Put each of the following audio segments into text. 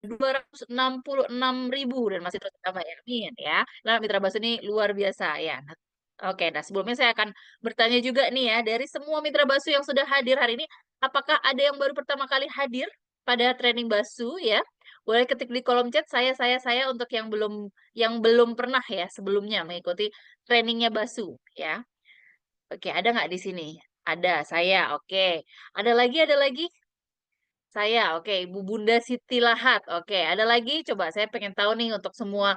266.000 dan masih terus bertambah ya, amin ya. Nah, mitra bakso ini luar biasa ya. Nah, oke, nah sebelumnya saya akan bertanya juga nih ya, dari semua mitra bakso yang sudah hadir hari ini, apakah ada yang baru pertama kali hadir pada training bakso ya? Boleh ketik di kolom chat saya untuk yang belum pernah ya sebelumnya mengikuti trainingnya bakso ya. Oke, ada nggak di sini? Ada, saya, oke. Ada lagi? Saya, oke. Ibu Bunda Siti Lahat, oke. Ada lagi? Coba saya pengen tahu nih untuk semua,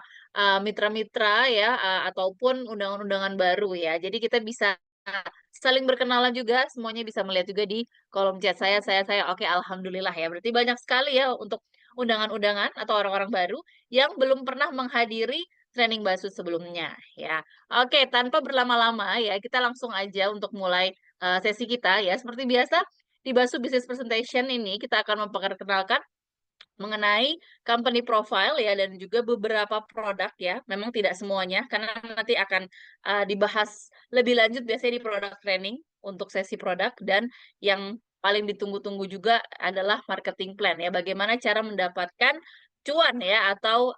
mitra-mitra ya, ataupun undangan-undangan baru ya. Jadi kita bisa saling berkenalan juga, semuanya bisa melihat juga di kolom chat saya. Oke, alhamdulillah ya. Berarti banyak sekali ya untuk undangan-undangan atau orang-orang baru yang belum pernah menghadiri training Basu sebelumnya ya. Oke, tanpa berlama-lama ya, kita langsung aja untuk mulai, sesi kita ya. Seperti biasa di Basu Business Presentation ini kita akan memperkenalkan mengenai company profile ya dan juga beberapa produk ya. Memang tidak semuanya karena nanti akan, dibahas lebih lanjut biasanya di produk training untuk sesi produk dan yang paling ditunggu-tunggu juga adalah marketing plan ya. Bagaimana cara mendapatkan cuan ya atau,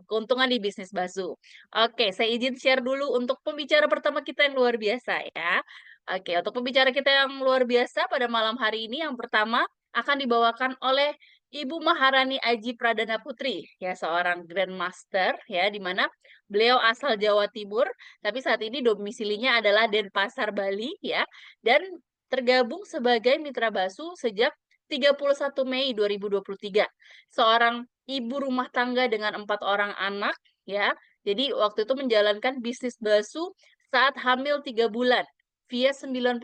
keuntungan di bisnis Basu. Oke, saya izin share dulu untuk pembicara pertama kita yang luar biasa ya. Oke, untuk pembicara kita yang luar biasa pada malam hari ini yang pertama akan dibawakan oleh Ibu Maharani Aji Pradana Putri, ya seorang grandmaster ya, di mana beliau asal Jawa Timur, tapi saat ini domisilinya adalah Denpasar, Bali ya, dan tergabung sebagai mitra Basu sejak 31 Mei 2023. Seorang ibu rumah tangga dengan 4 orang anak ya. Jadi waktu itu menjalankan bisnis Basu saat hamil 3 bulan via 90%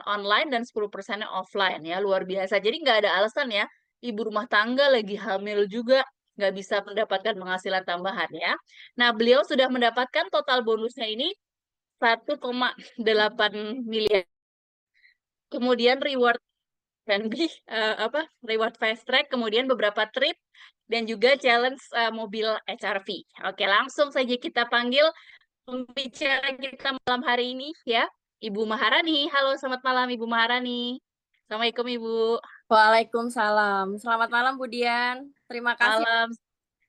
online dan 10% offline ya, luar biasa. Jadi nggak ada alasan ya ibu rumah tangga lagi hamil juga, nggak bisa mendapatkan penghasilan tambahan ya. Nah, beliau sudah mendapatkan total bonusnya ini 1,8 miliar. Kemudian reward friendly, reward fast track, kemudian beberapa trip dan juga challenge, mobil HR-V. Oke, langsung saja kita panggil pembicara kita malam hari ini ya, Ibu Maharani. Halo, selamat malam Ibu Maharani. Assalamualaikum Ibu. Waalaikumsalam. Selamat malam, Bu Dian. Terima kasih Malam.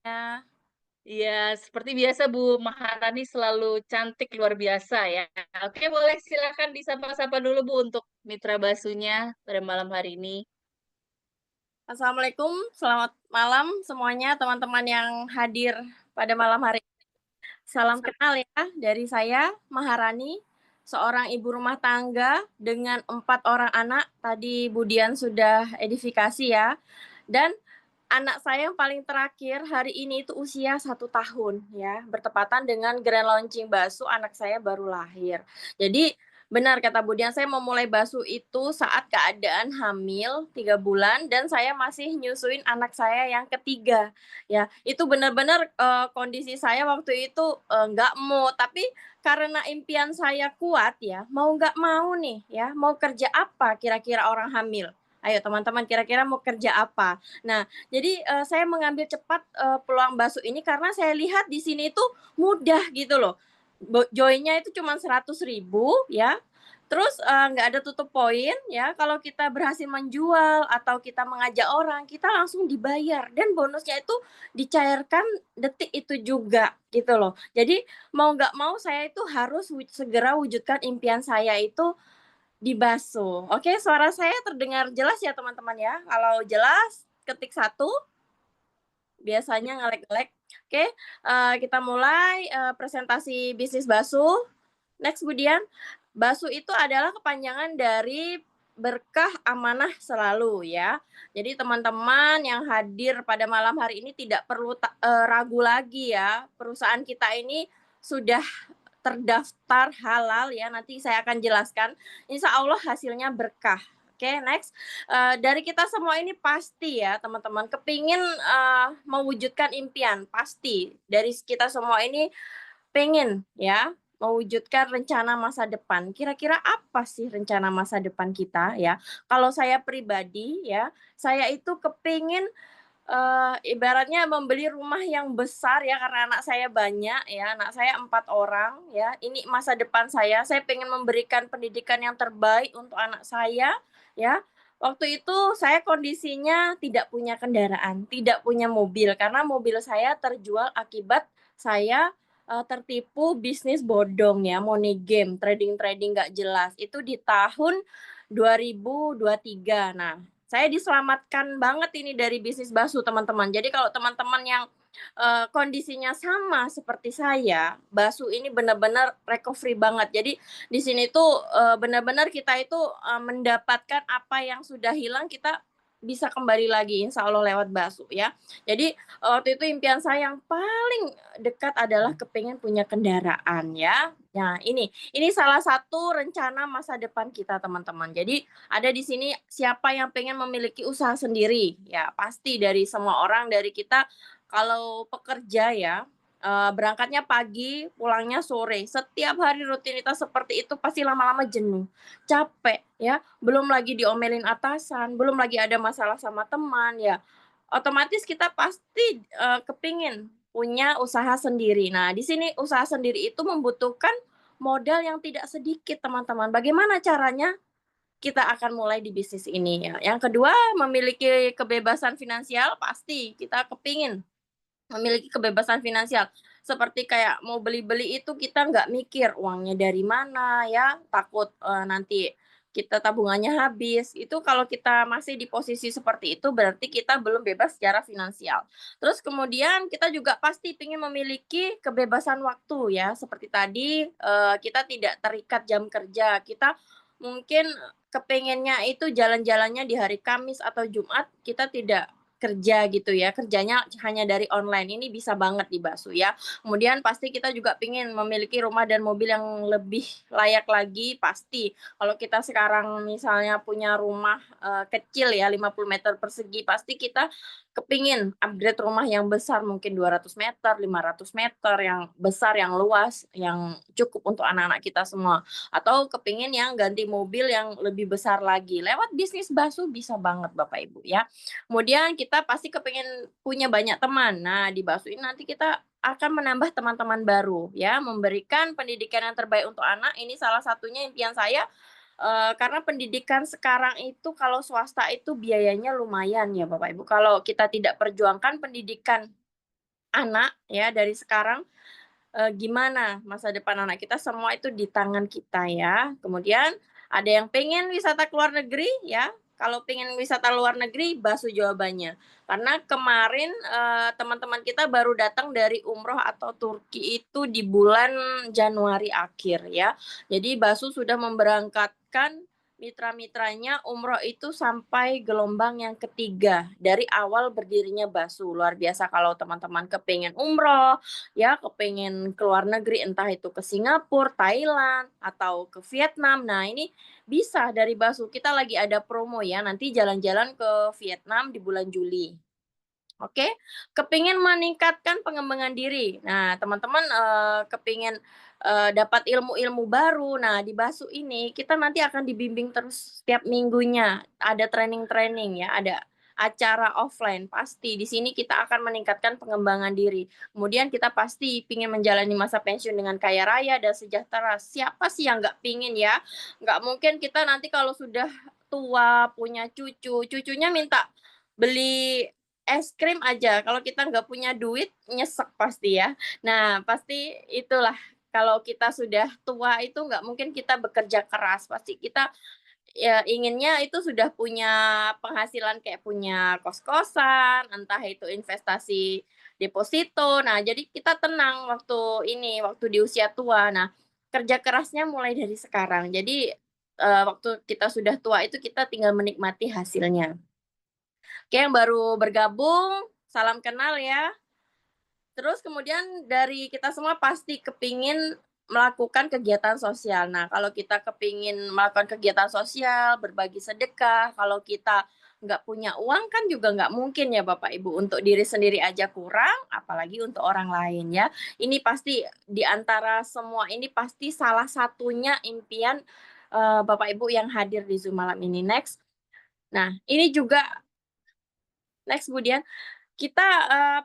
ya. Iya, seperti biasa Bu Maharani selalu cantik luar biasa ya. Oke, boleh silakan disapa-sapa dulu Bu untuk mitra basunya pada malam hari ini. Assalamualaikum, selamat malam semuanya teman-teman yang hadir pada malam hari ini. Salam kenal ya dari saya, Maharani, seorang ibu rumah tangga dengan 4 orang anak. Tadi Bu Dian sudah edifikasi ya. Dan anak saya yang paling terakhir hari ini itu usia 1 tahun ya, bertepatan dengan grand launching Basu, anak saya baru lahir. Jadi benar kata Bu Dian, saya memulai Basu itu saat keadaan hamil 3 bulan dan saya masih nyusuin anak saya yang ketiga, ya. Itu benar-benar, kondisi saya waktu itu, nggak mood, tapi karena impian saya kuat ya, mau nggak mau nih ya, mau kerja apa kira-kira orang hamil? Ayo teman-teman kira-kira mau kerja apa? Nah, jadi, saya mengambil cepat, peluang Basu ini karena saya lihat di sini itu mudah gitu loh. Join-nya itu cuma 100.000 ya, terus, nggak ada tutup poin ya, kalau kita berhasil menjual atau kita mengajak orang, kita langsung dibayar dan bonusnya itu dicairkan detik itu juga gitu loh. Jadi mau nggak mau saya itu harus segera wujudkan impian saya itu di Baso. Oke, suara saya terdengar jelas ya teman-teman ya? Kalau jelas ketik satu, biasanya ngelek-ngelek. Oke, kita mulai, presentasi bisnis Basu. Next Budian, Basu itu adalah kepanjangan dari berkah amanah selalu ya. Jadi teman-teman yang hadir pada malam hari ini tidak perlu ragu lagi ya, perusahaan kita ini sudah terdaftar halal ya, nanti saya akan jelaskan. Insya Allah hasilnya berkah. Oke, next. Dari kita semua ini pasti ya teman-teman, kepingin mewujudkan impian, pasti. Dari kita semua ini pengen ya mewujudkan rencana masa depan. Kira-kira apa sih rencana masa depan kita ya? Kalau saya pribadi ya, saya itu kepingin ibaratnya membeli rumah yang besar ya karena anak saya banyak ya, anak saya 4 orang ya, ini masa depan saya pengen memberikan pendidikan yang terbaik untuk anak saya ya, Waktu itu saya kondisinya tidak punya kendaraan, tidak punya mobil, karena mobil saya terjual akibat saya, tertipu bisnis bodong ya, money game, trading-trading nggak jelas. Itu di tahun 2023. Nah, saya diselamatkan banget ini dari bisnis bakso, teman-teman. Jadi kalau teman-teman yang, kondisinya sama seperti saya, bakso ini benar-benar recovery banget. Jadi di sini tuh, benar-benar kita itu, mendapatkan apa yang sudah hilang kita bisa kembali lagi insya Allah lewat bakso ya. Jadi, waktu itu impian saya yang paling dekat adalah kepengen punya kendaraan ya. Nah ini salah satu rencana masa depan kita teman-teman. Jadi ada di sini siapa yang pengen memiliki usaha sendiri, ya pasti dari semua orang, dari kita kalau pekerja ya, berangkatnya pagi, pulangnya sore. Setiap hari rutinitas seperti itu pasti lama-lama jenuh, capek ya, belum lagi diomelin atasan, belum lagi ada masalah sama teman, ya otomatis kita pasti, kepingin punya usaha sendiri. Nah, di sini usaha sendiri itu membutuhkan modal yang tidak sedikit, teman-teman. Bagaimana caranya? Kita akan mulai di bisnis ini ya. Yang kedua, memiliki kebebasan finansial, pasti kita kepingin memiliki kebebasan finansial, seperti kayak mau beli-beli itu kita nggak mikir uangnya dari mana ya, takut, nanti kita tabungannya habis. Itu kalau kita masih di posisi seperti itu berarti kita belum bebas secara finansial. Terus kemudian kita juga pasti ingin memiliki kebebasan waktu ya, seperti tadi, kita tidak terikat jam kerja, kita mungkin kepengennya itu jalan-jalannya di hari Kamis atau Jumat, kita tidak kerja gitu ya, kerjanya hanya dari online, ini bisa banget di Bakso ya. Kemudian pasti kita juga pengen memiliki rumah dan mobil yang lebih layak lagi, pasti. Kalau kita sekarang misalnya punya rumah, kecil ya 50 meter persegi, pasti kita kepingin upgrade rumah yang besar, mungkin 200 meter, 500 meter, yang besar, yang luas, yang cukup untuk anak-anak kita semua. Atau kepingin yang ganti mobil yang lebih besar lagi, lewat bisnis bakso bisa banget Bapak Ibu ya. Kemudian kita pasti kepengen punya banyak teman. Nah, di Bakso ini nanti kita akan menambah teman-teman baru ya, memberikan pendidikan yang terbaik untuk anak, ini salah satunya impian saya, karena pendidikan sekarang itu kalau swasta itu biayanya lumayan ya Bapak Ibu, kalau kita tidak perjuangkan pendidikan anak ya dari sekarang, gimana masa depan anak kita, semua itu di tangan kita ya. Kemudian ada yang pengen wisata ke luar negeri ya, kalau pengen wisata luar negeri Bakso jawabannya. Karena kemarin, teman-teman kita baru datang dari umroh atau Turki itu di bulan Januari akhir ya. Jadi Bakso sudah memberangkatkan mitra-mitranya umroh itu sampai gelombang yang ketiga dari awal berdirinya Bakso. Luar biasa kalau teman-teman kepengen umroh, ya kepengen ke luar negeri, entah itu ke Singapura, Thailand, atau ke Vietnam. Nah, ini bisa dari Bakso. Kita lagi ada promo ya, nanti jalan-jalan ke Vietnam di bulan Juli. Oke, kepingin meningkatkan pengembangan diri. Nah, teman-teman, kepingin, dapat ilmu-ilmu baru. Nah, di Basu ini kita nanti akan dibimbing terus setiap minggunya. Ada training-training ya, ada acara offline pasti. Di sini kita akan meningkatkan pengembangan diri. Kemudian kita pasti pingin menjalani masa pensiun dengan kaya raya dan sejahtera. Siapa sih yang nggak pingin ya? Nggak mungkin kita nanti kalau sudah tua, punya cucu, cucunya minta beli es krim aja, kalau kita nggak punya duit, nyesek pasti ya. Nah, pasti itulah, kalau kita sudah tua itu nggak mungkin kita bekerja keras, pasti kita, ya inginnya itu sudah punya penghasilan kayak punya kos-kosan, entah itu investasi deposito. Nah, jadi kita tenang waktu ini, waktu di usia tua. Nah, kerja kerasnya mulai dari sekarang. Jadi, waktu kita sudah tua itu kita tinggal menikmati hasilnya. Oke, yang baru bergabung, salam kenal ya. Terus kemudian dari kita semua pasti kepingin melakukan kegiatan sosial. Nah, kalau kita kepingin melakukan kegiatan sosial, berbagi sedekah, kalau kita nggak punya uang kan juga nggak mungkin ya Bapak Ibu, untuk diri sendiri aja kurang, apalagi untuk orang lain ya. Ini pasti di antara semua ini pasti salah satunya impian, Bapak Ibu yang hadir di Zoom malam ini. Nah, ini juga kemudian kita,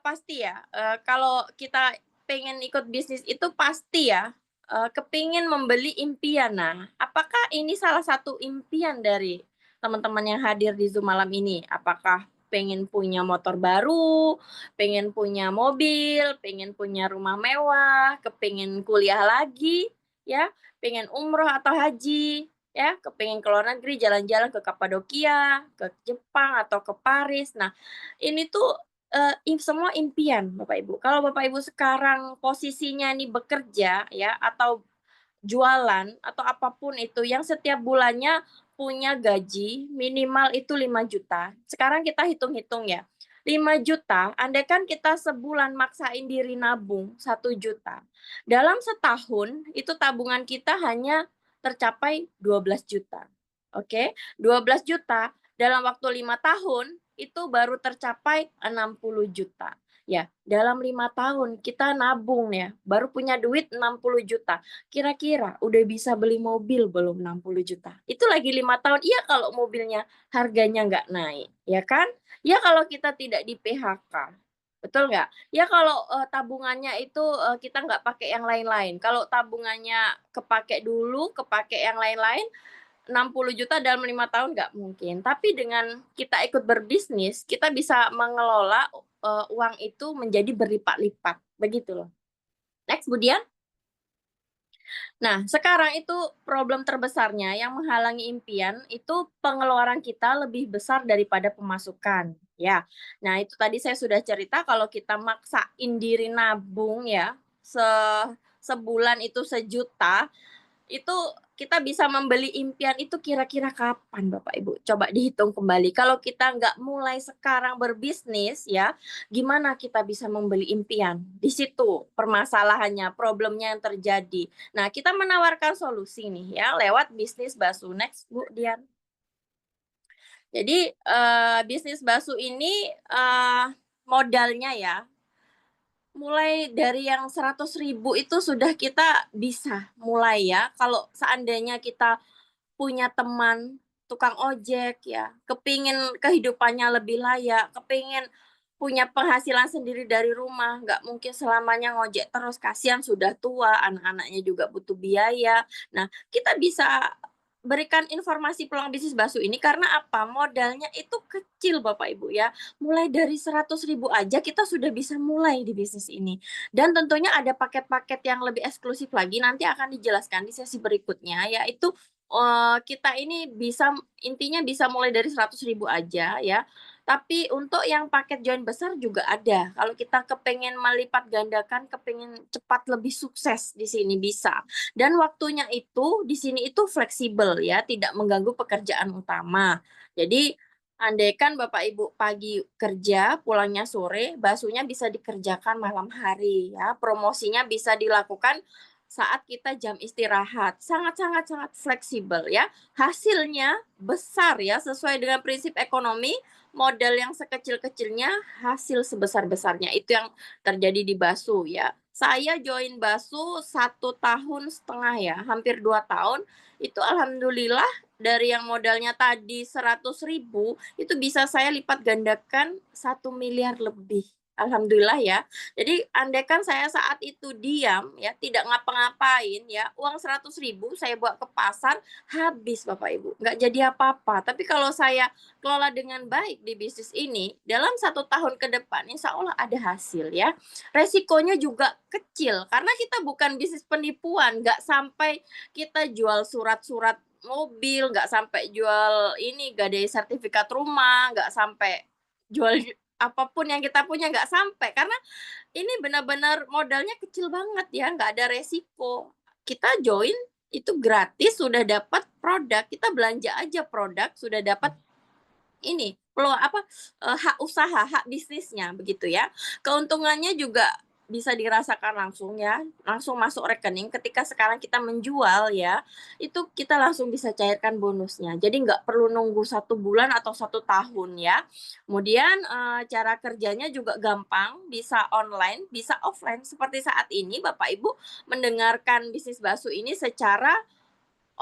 pasti ya, kalau kita pengen ikut bisnis itu pasti ya, kepingin membeli impian. Nah, apakah ini salah satu impian dari teman-teman yang hadir di Zoom malam ini? Apakah pengen punya motor baru, pengen punya mobil, pengen punya rumah mewah, kepengen kuliah lagi, ya, pengen umroh atau haji, ya, kepengen ke luar negeri, jalan-jalan ke Kapadokia, ke Jepang atau ke Paris. Nah, ini tuh semua impian Bapak Ibu. Kalau Bapak Ibu sekarang posisinya nih bekerja ya atau jualan atau apapun itu yang setiap bulannya punya gaji minimal itu 5 juta. Sekarang kita hitung-hitung ya. 5 juta, andaikan kita sebulan maksain diri nabung 1 juta. Dalam setahun itu tabungan kita hanya tercapai 12 juta. Oke, 12 juta dalam waktu 5 tahun itu baru tercapai 60 juta. Ya, dalam 5 tahun kita nabung ya, baru punya duit 60 juta. Kira-kira udah bisa beli mobil belum 60 juta? Itu lagi 5 tahun. Iya kalau mobilnya harganya nggak naik, ya kan? Ya kalau kita tidak di PHK. Betul nggak? Ya kalau tabungannya itu kita nggak pakai yang lain-lain. Kalau tabungannya kepake dulu, kepake yang lain-lain, 60 juta dalam 5 tahun nggak mungkin. Tapi dengan kita ikut berbisnis, kita bisa mengelola uang itu menjadi berlipat-lipat. Begitu loh. Next, Budian. Nah, sekarang itu problem terbesarnya yang menghalangi impian itu pengeluaran kita lebih besar daripada pemasukan, ya. Nah, itu tadi saya sudah cerita kalau kita maksain diri nabung ya, sebulan itu 1 juta, itu kita bisa membeli impian itu kira-kira kapan Bapak Ibu? Coba dihitung kembali. Kalau kita nggak mulai sekarang berbisnis ya, gimana kita bisa membeli impian? Di situ permasalahannya, problemnya yang terjadi. Nah, kita menawarkan solusi nih ya lewat bisnis bakso. Next, Bu Dian. Jadi bisnis bakso ini modalnya ya mulai dari yang 100.000 itu sudah kita bisa mulai ya. Kalau seandainya kita punya teman tukang ojek ya, kepingin kehidupannya lebih layak, kepingin punya penghasilan sendiri dari rumah, nggak mungkin selamanya ngojek terus, kasihan sudah tua, anak-anaknya juga butuh biaya. Nah, kita bisa berikan informasi peluang bisnis bakso ini karena apa? Modalnya itu kecil Bapak Ibu ya. Mulai dari 100.000 aja kita sudah bisa mulai di bisnis ini. Dan tentunya ada paket-paket yang lebih eksklusif lagi nanti akan dijelaskan di sesi berikutnya yaitu kita ini bisa intinya bisa mulai dari 100.000 aja ya. Tapi untuk yang paket join besar juga ada. Kalau kita kepengen melipat gandakan, kepengen cepat lebih sukses di sini bisa. Dan waktunya itu di sini itu fleksibel ya, tidak mengganggu pekerjaan utama. Jadi andaikan Bapak Ibu pagi kerja, pulangnya sore, baksonya bisa dikerjakan malam hari ya. Promosinya bisa dilakukan saat kita jam istirahat. Sangat-sangat sangat fleksibel ya. Hasilnya besar ya, sesuai dengan prinsip ekonomi, modal yang sekecil-kecilnya, hasil sebesar-besarnya. Itu yang terjadi di bakso ya. Saya join bakso 1,5 tahun ya, hampir 2 tahun. Itu alhamdulillah dari yang modalnya tadi 100.000 itu bisa saya lipat gandakan 1 miliar lebih. Alhamdulillah ya. Jadi andaikan saya saat itu diam ya, tidak ngapa-ngapain ya, uang 100.000 saya bawa ke pasar, habis Bapak Ibu, nggak jadi apa-apa. Tapi kalau saya kelola dengan baik di bisnis ini, dalam 1 tahun ke depan insya Allah ada hasil ya. Resikonya juga kecil, karena kita bukan bisnis penipuan, nggak sampai kita jual surat-surat mobil, nggak sampai jual ini gadai sertifikat rumah, nggak sampai jual apapun yang kita punya nggak sampai karena ini benar-benar modalnya kecil banget ya, nggak ada resiko. Kita join itu gratis sudah dapat produk, kita belanja aja produk sudah dapat ini peluang apa hak usaha, hak bisnisnya begitu ya. Keuntungannya juga bisa dirasakan langsung ya, langsung masuk rekening ketika sekarang kita menjual ya, itu kita langsung bisa cairkan bonusnya. Jadi nggak perlu nunggu 1 bulan atau 1 tahun ya. Kemudian cara kerjanya juga gampang, bisa online, bisa offline. Seperti saat ini Bapak Ibu mendengarkan bisnis bakso ini secara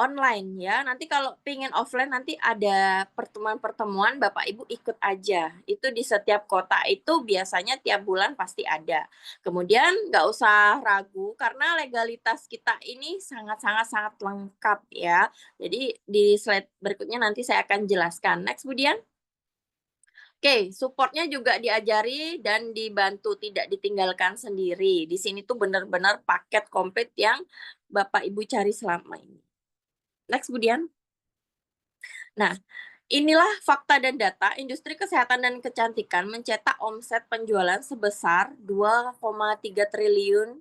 online ya. Nanti kalau pengen offline nanti ada pertemuan-pertemuan Bapak Ibu ikut aja. Itu di setiap kota itu biasanya tiap bulan pasti ada. Kemudian nggak usah ragu karena legalitas kita ini sangat-sangat sangat lengkap ya. Jadi di slide berikutnya nanti saya akan jelaskan. Next, kemudian. Oke, supportnya juga diajari dan dibantu, tidak ditinggalkan sendiri. Di sini tuh benar-benar paket komplit yang Bapak Ibu cari selama ini. Next, kemudian. Nah, inilah fakta dan data industri kesehatan dan kecantikan mencetak omset penjualan sebesar 2,3 triliun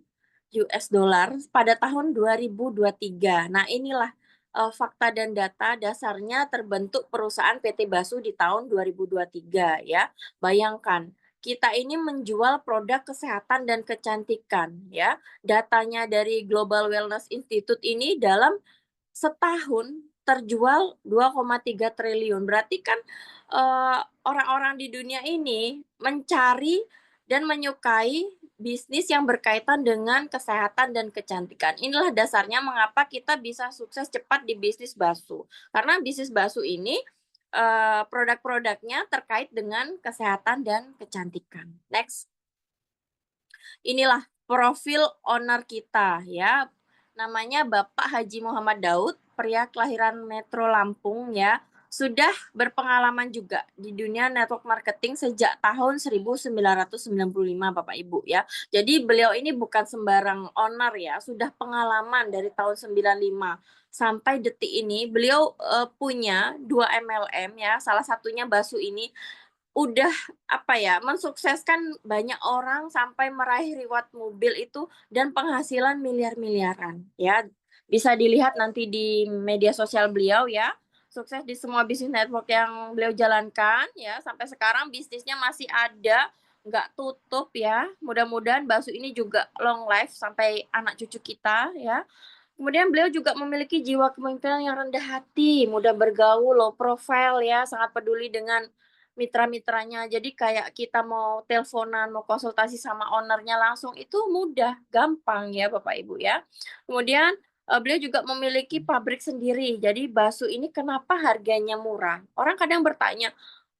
US dollar pada tahun 2023. Nah, inilah fakta dan data dasarnya terbentuk perusahaan PT Basu di tahun 2023 ya. Bayangkan, kita ini menjual produk kesehatan dan kecantikan ya. Datanya dari Global Wellness Institute ini dalam setahun terjual 2,3 triliun. Berarti kan orang-orang di dunia ini mencari dan menyukai bisnis yang berkaitan dengan kesehatan dan kecantikan. Inilah dasarnya mengapa kita bisa sukses cepat di bisnis bakso. Karena bisnis bakso ini produk-produknya terkait dengan kesehatan dan kecantikan. Next. Inilah profil owner kita ya. Namanya Bapak Haji Muhammad Daud, pria kelahiran Metro Lampung ya. Sudah berpengalaman juga di dunia network marketing sejak tahun 1995 Bapak Ibu ya. Jadi beliau ini bukan sembarang owner ya, sudah pengalaman dari tahun 95 sampai detik ini beliau punya 2 MLM ya, salah satunya Basu ini udah apa ya, mensukseskan banyak orang sampai meraih reward mobil itu dan penghasilan miliar-miliaran ya. Bisa dilihat nanti di media sosial beliau ya. Sukses di semua bisnis network yang beliau jalankan ya. Sampai sekarang bisnisnya masih ada, nggak tutup ya. Mudah-mudahan Basu ini juga long life sampai anak cucu kita ya. Kemudian beliau juga memiliki jiwa kepemimpinan yang rendah hati, mudah bergaul, low profile ya, sangat peduli dengan mitra-mitranya. Jadi kayak kita mau teleponan, mau konsultasi sama ownernya langsung itu mudah, gampang ya Bapak Ibu ya. Kemudian beliau juga memiliki pabrik sendiri. Jadi bakso ini kenapa harganya murah? Orang kadang bertanya,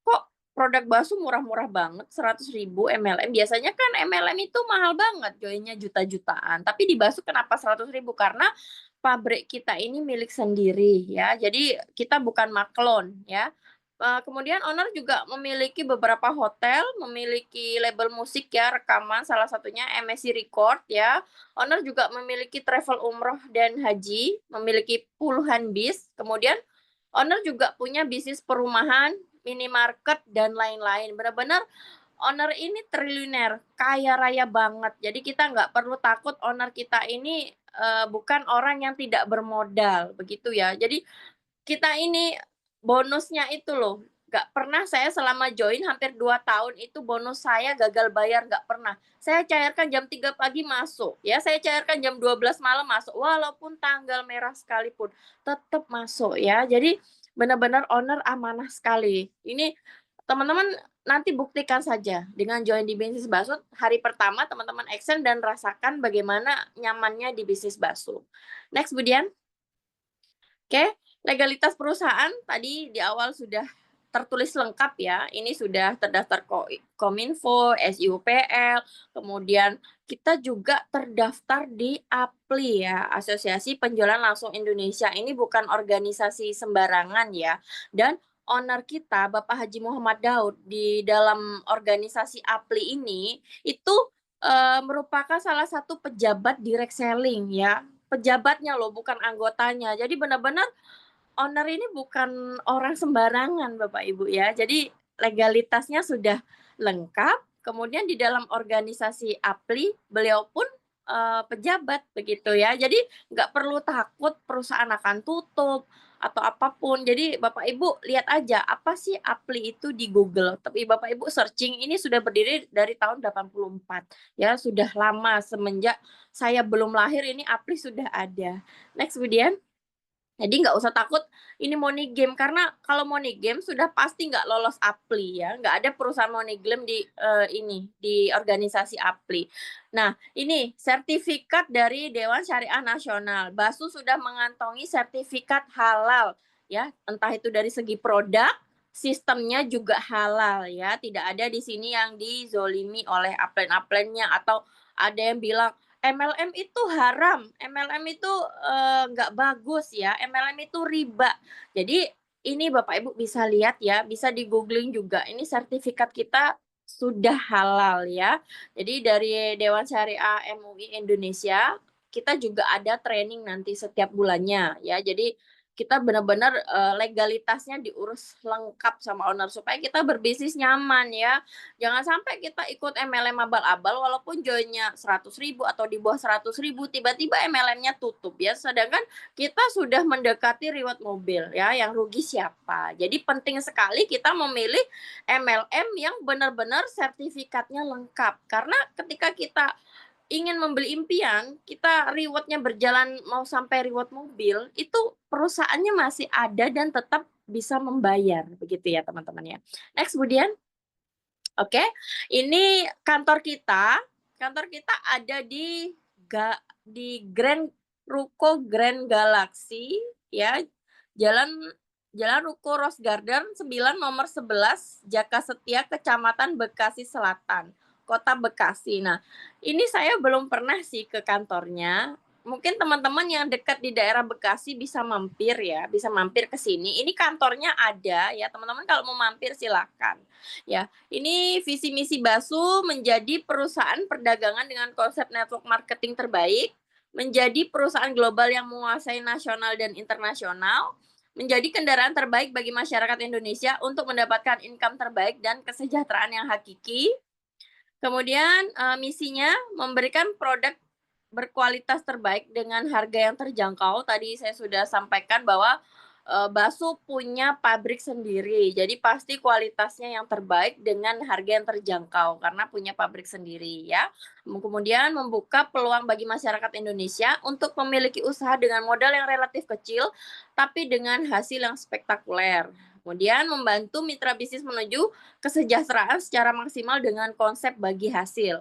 kok produk bakso murah-murah banget, 100.000 MLM. Biasanya kan MLM itu mahal banget, joinnya juta-jutaan. Tapi di bakso kenapa 100.000? Karena pabrik kita ini milik sendiri ya. Jadi kita bukan maklon ya. Kemudian owner juga memiliki beberapa hotel, memiliki label musik ya, rekaman salah satunya MSC Record ya. Owner juga memiliki travel umroh dan haji, memiliki puluhan bis. Kemudian owner juga punya bisnis perumahan, minimarket dan lain-lain. Benar-benar owner ini triliuner, kaya raya banget. Jadi kita nggak perlu takut owner kita ini bukan orang yang tidak bermodal, begitu ya. Jadi kita ini bonusnya itu loh, nggak pernah saya selama join hampir 2 tahun itu bonus saya gagal bayar, nggak pernah. Saya cairkan jam 3 pagi masuk, ya saya cairkan jam 12 malam masuk, walaupun tanggal merah sekalipun, tetap masuk ya. Jadi benar-benar owner amanah sekali. Ini teman-teman nanti buktikan saja dengan join di bisnis bakso, hari pertama teman-teman action dan rasakan bagaimana nyamannya di bisnis bakso. Next, kemudian. Oke, legalitas perusahaan tadi di awal sudah tertulis lengkap ya. Ini sudah terdaftar Kominfo, SIUPL, kemudian kita juga terdaftar di APLI ya, Asosiasi Penjualan Langsung Indonesia. Ini bukan organisasi sembarangan ya. Dan owner kita, Bapak Haji Muhammad Daud, di dalam organisasi APLI ini itu merupakan salah satu pejabat direct selling ya, pejabatnya loh, bukan anggotanya. Jadi benar-benar owner ini bukan orang sembarangan Bapak Ibu ya. Jadi legalitasnya sudah lengkap. Kemudian di dalam organisasi APLI beliau pun pejabat begitu ya. Jadi nggak perlu takut perusahaan akan tutup atau apapun. Jadi Bapak Ibu lihat aja apa sih APLI itu di Google. Tapi Bapak Ibu searching ini sudah berdiri dari tahun 84 ya, sudah lama semenjak saya belum lahir ini APLI sudah ada. Next, kemudian. Jadi nggak usah takut ini money game, karena kalau money game sudah pasti nggak lolos APLI ya, nggak ada perusahaan money game di di organisasi APLI. Nah, ini sertifikat dari Dewan Syariah Nasional. BASU sudah mengantongi sertifikat halal ya, entah itu dari segi produk, sistemnya juga halal ya. Tidak ada di sini yang dizolimi oleh upline-upline-nya atau ada yang bilang MLM itu haram, MLM itu nggak bagus ya, MLM itu riba. Jadi ini Bapak Ibu bisa lihat ya, bisa di-googling juga. Ini sertifikat kita sudah halal ya. Jadi dari Dewan Syariah MUI Indonesia, kita juga ada training nanti setiap bulannya ya. Jadi kita benar-benar legalitasnya diurus lengkap sama owner supaya kita berbisnis nyaman ya. Jangan sampai kita ikut MLM abal-abal walaupun joinnya 100.000 atau di bawah 100.000 tiba-tiba MLM-nya tutup ya. Sedangkan kita sudah mendekati reward mobil ya, yang rugi siapa. Jadi penting sekali kita memilih MLM yang benar-benar sertifikatnya lengkap. Karena ketika kita ingin membeli impian, kita reward-nya berjalan mau sampai reward mobil, itu perusahaannya masih ada dan tetap bisa membayar, begitu ya teman-teman ya. Next, kemudian, oke, ini kantor kita ada di Ruko Grand Galaxy ya, Jalan Jalan Ruko Rose Garden 9 nomor 11 Jaka Setia, Kecamatan Bekasi Selatan, Kota Bekasi. Nah, ini saya belum pernah sih ke kantornya. Mungkin teman-teman yang dekat di daerah Bekasi bisa mampir ya, bisa mampir ke sini. Ini kantornya ada ya, teman-teman kalau mau mampir silakan. Ya, ini visi misi BASU menjadi perusahaan perdagangan dengan konsep network marketing terbaik, menjadi perusahaan global yang menguasai nasional dan internasional, menjadi kendaraan terbaik bagi masyarakat Indonesia untuk mendapatkan income terbaik dan kesejahteraan yang hakiki. Kemudian misinya memberikan produk berkualitas terbaik dengan harga yang terjangkau. Tadi saya sudah sampaikan bahwa BASU punya pabrik sendiri. Jadi pasti kualitasnya yang terbaik dengan harga yang terjangkau karena punya pabrik sendiri ya. Kemudian membuka peluang bagi masyarakat Indonesia untuk memiliki usaha dengan modal yang relatif kecil tapi dengan hasil yang spektakuler. Kemudian membantu mitra bisnis menuju kesejahteraan secara maksimal dengan konsep bagi hasil.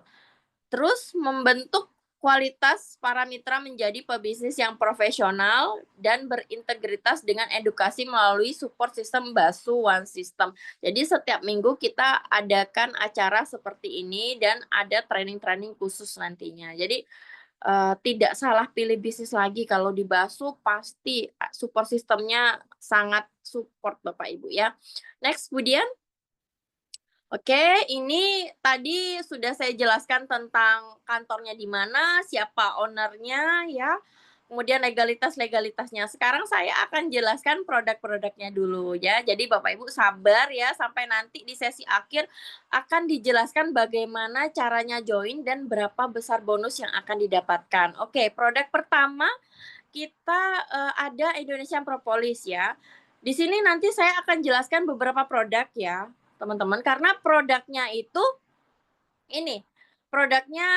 Terus membentuk kualitas para mitra menjadi pebisnis yang profesional dan berintegritas dengan edukasi melalui support system BASU One System. Jadi setiap minggu kita adakan acara seperti ini dan ada training-training khusus nantinya. Jadi tidak salah pilih bisnis lagi kalau di BASU pasti support sistemnya sangat support Bapak Ibu ya. Next, kemudian oke, ini tadi sudah saya jelaskan tentang kantornya di mana, siapa owner-nya ya, kemudian legalitas-legalitasnya. Sekarang saya akan jelaskan produk-produknya dulu ya. Jadi Bapak Ibu sabar ya sampai nanti di sesi akhir akan dijelaskan bagaimana caranya join dan berapa besar bonus yang akan didapatkan. Oke, produk pertama kita ada Indonesian Propolis ya. Di sini nanti saya akan jelaskan beberapa produk ya, teman-teman, karena produknya itu ini, produknya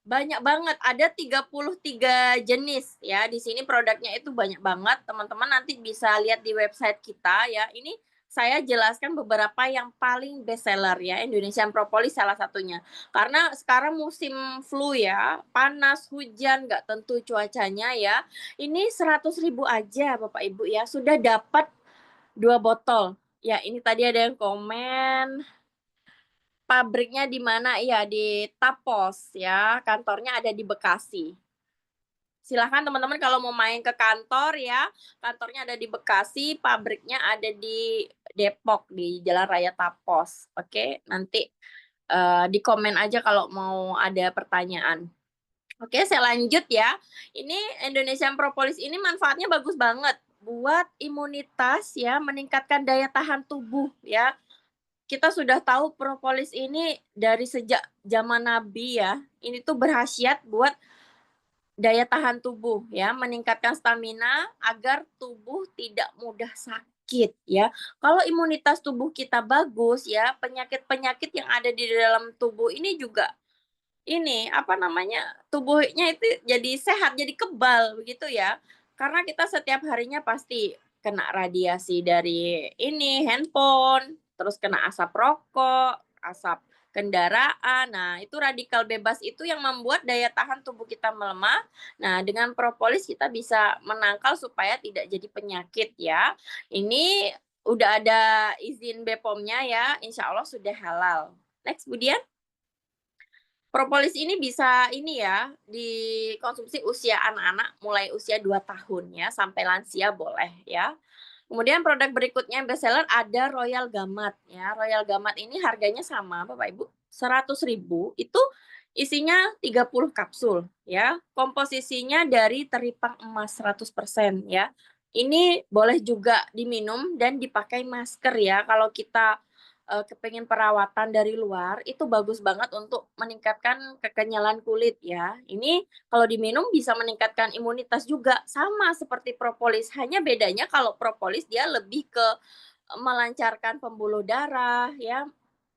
banyak banget, ada 33 jenis ya. Di sini produknya itu banyak banget, teman-teman nanti bisa lihat di website kita ya. Ini saya jelaskan beberapa yang paling best seller ya, Indonesian Propolis salah satunya. Karena sekarang musim flu ya, panas, hujan, nggak tentu cuacanya ya. Ini 100.000 aja Bapak Ibu ya, sudah dapat 2 botol. Ya, ini tadi ada yang komen, pabriknya di mana? Iya, di Tapos ya, kantornya ada di Bekasi. Silahkan teman-teman kalau mau main ke kantor ya, kantornya ada di Bekasi, pabriknya ada di Depok, di Jalan Raya Tapos. Oke, nanti di komen aja kalau mau ada pertanyaan. Oke, saya lanjut ya. Ini Indonesian Propolis ini manfaatnya bagus banget buat imunitas ya, meningkatkan daya tahan tubuh ya. Kita sudah tahu propolis ini dari sejak zaman Nabi ya. Ini tuh berkhasiat buat daya tahan tubuh ya, meningkatkan stamina agar tubuh tidak mudah sakit ya. Kalau imunitas tubuh kita bagus ya, penyakit-penyakit yang ada di dalam tubuh ini juga ini apa namanya tubuhnya itu jadi sehat, jadi kebal begitu ya. Karena kita setiap harinya pasti kena radiasi dari ini, handphone, terus kena asap rokok, asap kendaraan. Nah, itu radikal bebas itu yang membuat daya tahan tubuh kita melemah. Nah, dengan propolis kita bisa menangkal supaya tidak jadi penyakit ya. Ini udah ada izin BPOM-nya ya, insya Allah sudah halal. Next, kemudian. Propolis ini bisa ini ya, dikonsumsi usia anak-anak mulai usia 2 tahun ya, sampai lansia boleh ya. Kemudian produk berikutnya yang best seller ada Royal Gamat ya. Royal Gamat ini harganya sama Bapak Ibu, 100.000 itu isinya 30 kapsul ya. Komposisinya dari teripang emas 100% ya. Ini boleh juga diminum dan dipakai masker ya kalau kita kepengen perawatan dari luar, itu bagus banget untuk meningkatkan kekenyalan kulit ya. Ini kalau diminum bisa meningkatkan imunitas juga, sama seperti propolis, hanya bedanya kalau propolis dia lebih ke melancarkan pembuluh darah ya,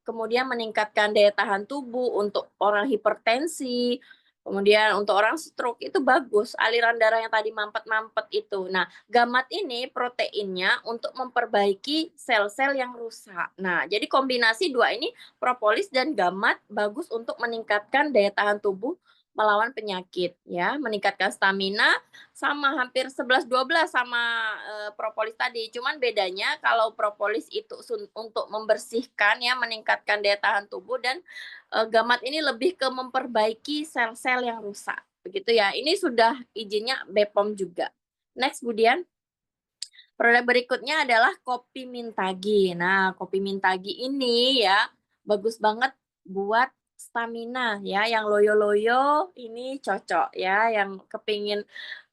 kemudian meningkatkan daya tahan tubuh untuk orang hipertensi, kemudian untuk orang stroke itu bagus, aliran darah yang tadi mampet-mampet itu. Nah, gamat ini proteinnya untuk memperbaiki sel-sel yang rusak. Nah, jadi kombinasi dua ini, propolis dan gamat, bagus untuk meningkatkan daya tahan tubuh melawan penyakit ya, meningkatkan stamina, sama hampir 11-12 sama propolis tadi. Cuman bedanya kalau propolis itu untuk membersihkan ya, meningkatkan daya tahan tubuh dan gamat ini lebih ke memperbaiki sel-sel yang rusak. Begitu ya. Ini sudah izinnya BPOM juga. Next, kemudian produk berikutnya adalah kopi Mintagi. Nah, kopi Mintagi ini ya bagus banget buat stamina ya, yang loyo-loyo ini cocok ya, yang kepingin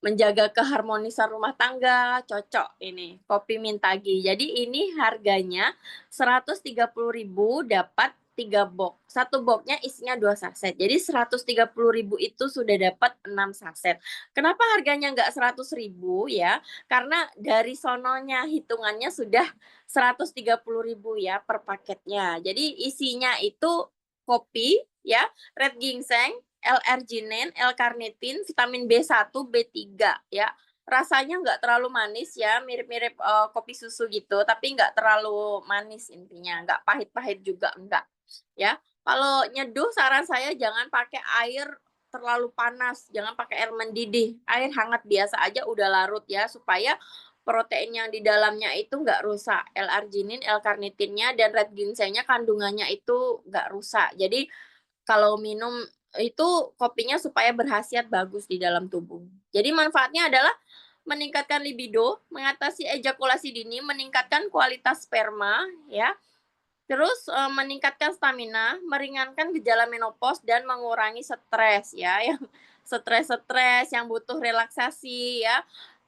menjaga keharmonisan rumah tangga cocok ini kopi Mintagi. Jadi ini harganya 130.000 dapat 3 box. Satu boxnya isinya 2 saset. Jadi 130.000 itu sudah dapat 6 saset. Kenapa harganya nggak 100.000 ya? Karena dari sononya hitungannya sudah 130.000 ya per paketnya. Jadi isinya itu kopi ya, red ginseng, L-arginine, L-carnitin, vitamin B1, B3 ya. Rasanya nggak terlalu manis ya, mirip-mirip kopi susu gitu, tapi nggak terlalu manis intinya, nggak pahit-pahit juga enggak ya. Kalau nyeduh saran saya jangan pakai air terlalu panas, jangan pakai air mendidih, air hangat biasa aja udah larut ya, supaya protein yang di dalamnya itu nggak rusak. L-arginin, L-carnitinnya, dan red ginsengnya kandungannya itu nggak rusak. Jadi kalau minum itu kopinya supaya berkhasiat bagus di dalam tubuh. Jadi manfaatnya adalah meningkatkan libido, mengatasi ejakulasi dini, meningkatkan kualitas sperma ya, terus, meningkatkan stamina, meringankan gejala menopause dan mengurangi stres ya, yang stres-stres yang butuh relaksasi ya.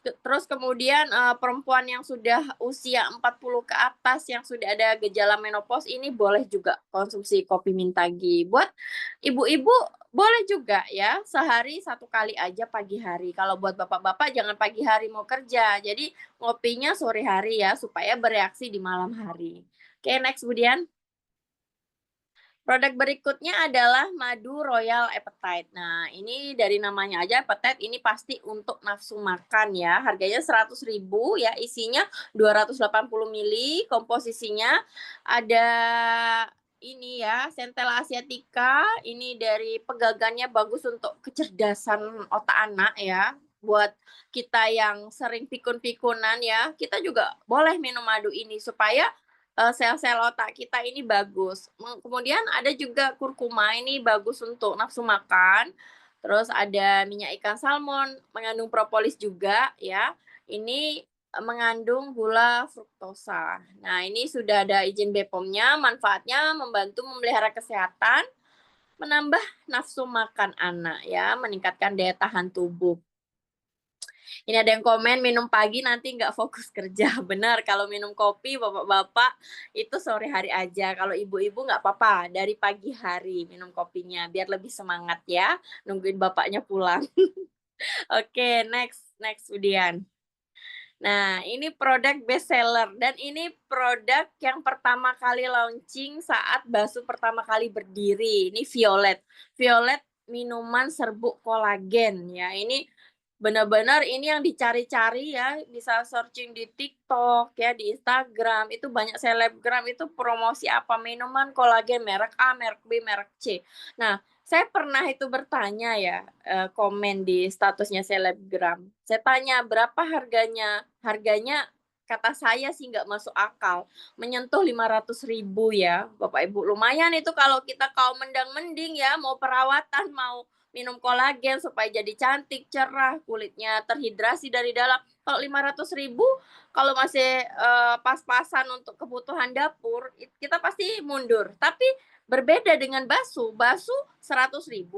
Terus kemudian, perempuan yang sudah usia 40 ke atas yang sudah ada gejala menopause ini boleh juga konsumsi kopi Mintagi. Buat ibu-ibu boleh juga ya, sehari 1 kali aja pagi hari. Kalau buat bapak-bapak jangan pagi hari mau kerja, jadi ngopinya sore hari ya, supaya bereaksi di malam hari. Oke, next kemudian. Produk berikutnya adalah madu Royal Appetite. Nah, ini dari namanya aja appetite ini pasti untuk nafsu makan ya. Harganya 100.000 ya, isinya 280 mili, komposisinya ada ini ya, Centella asiatica, ini dari pegagannya bagus untuk kecerdasan otak anak ya. Buat kita yang sering pikun-pikunan ya, kita juga boleh minum madu ini supaya sel-sel otak kita ini bagus. Kemudian ada juga kurkuma, ini bagus untuk nafsu makan. Terus ada minyak ikan salmon, mengandung propolis juga ya. Ini mengandung gula fruktosa. Nah, ini sudah ada izin BPOM-nya, manfaatnya membantu memelihara kesehatan, menambah nafsu makan anak ya, meningkatkan daya tahan tubuh. Ini ada yang komen minum pagi nanti nggak fokus kerja. Benar, kalau minum kopi bapak-bapak itu sore hari aja. Kalau ibu-ibu nggak apa-apa, dari pagi hari minum kopinya biar lebih semangat ya, nungguin bapaknya pulang. Oke, next, next Udian. Nah, ini produk best seller dan ini produk yang pertama kali launching saat Basu pertama kali berdiri. Ini Violet. Violet minuman serbuk kolagen ya. Ini benar-benar ini yang dicari-cari ya, bisa searching di TikTok ya, di Instagram, itu banyak selebgram itu promosi apa, minuman kolagen merek A, merek B, merek C. Nah, saya pernah itu bertanya ya, komen di statusnya selebgram. Saya tanya, "Berapa harganya?" Harganya kata saya sih nggak masuk akal, menyentuh 500.000 ya, Bapak Ibu. Lumayan itu kalau kita kaum mendang-mending ya, mau perawatan, mau minum kolagen supaya jadi cantik, cerah, kulitnya terhidrasi dari dalam. Kalau 500.000 kalau masih pas-pasan untuk kebutuhan dapur, kita pasti mundur. Tapi berbeda dengan Basu, Basu 100.000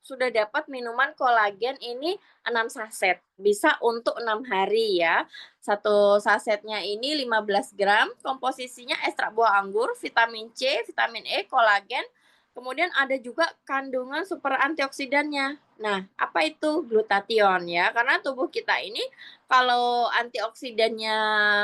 sudah dapat minuman kolagen ini 6 saset. Bisa untuk 6 hari ya. Satu sasetnya ini 15 gram, komposisinya ekstrak buah anggur, vitamin C, vitamin E, kolagen, kemudian ada juga kandungan super antioksidannya. Nah, apa itu? Glutathione ya, karena tubuh kita ini kalau antioksidannya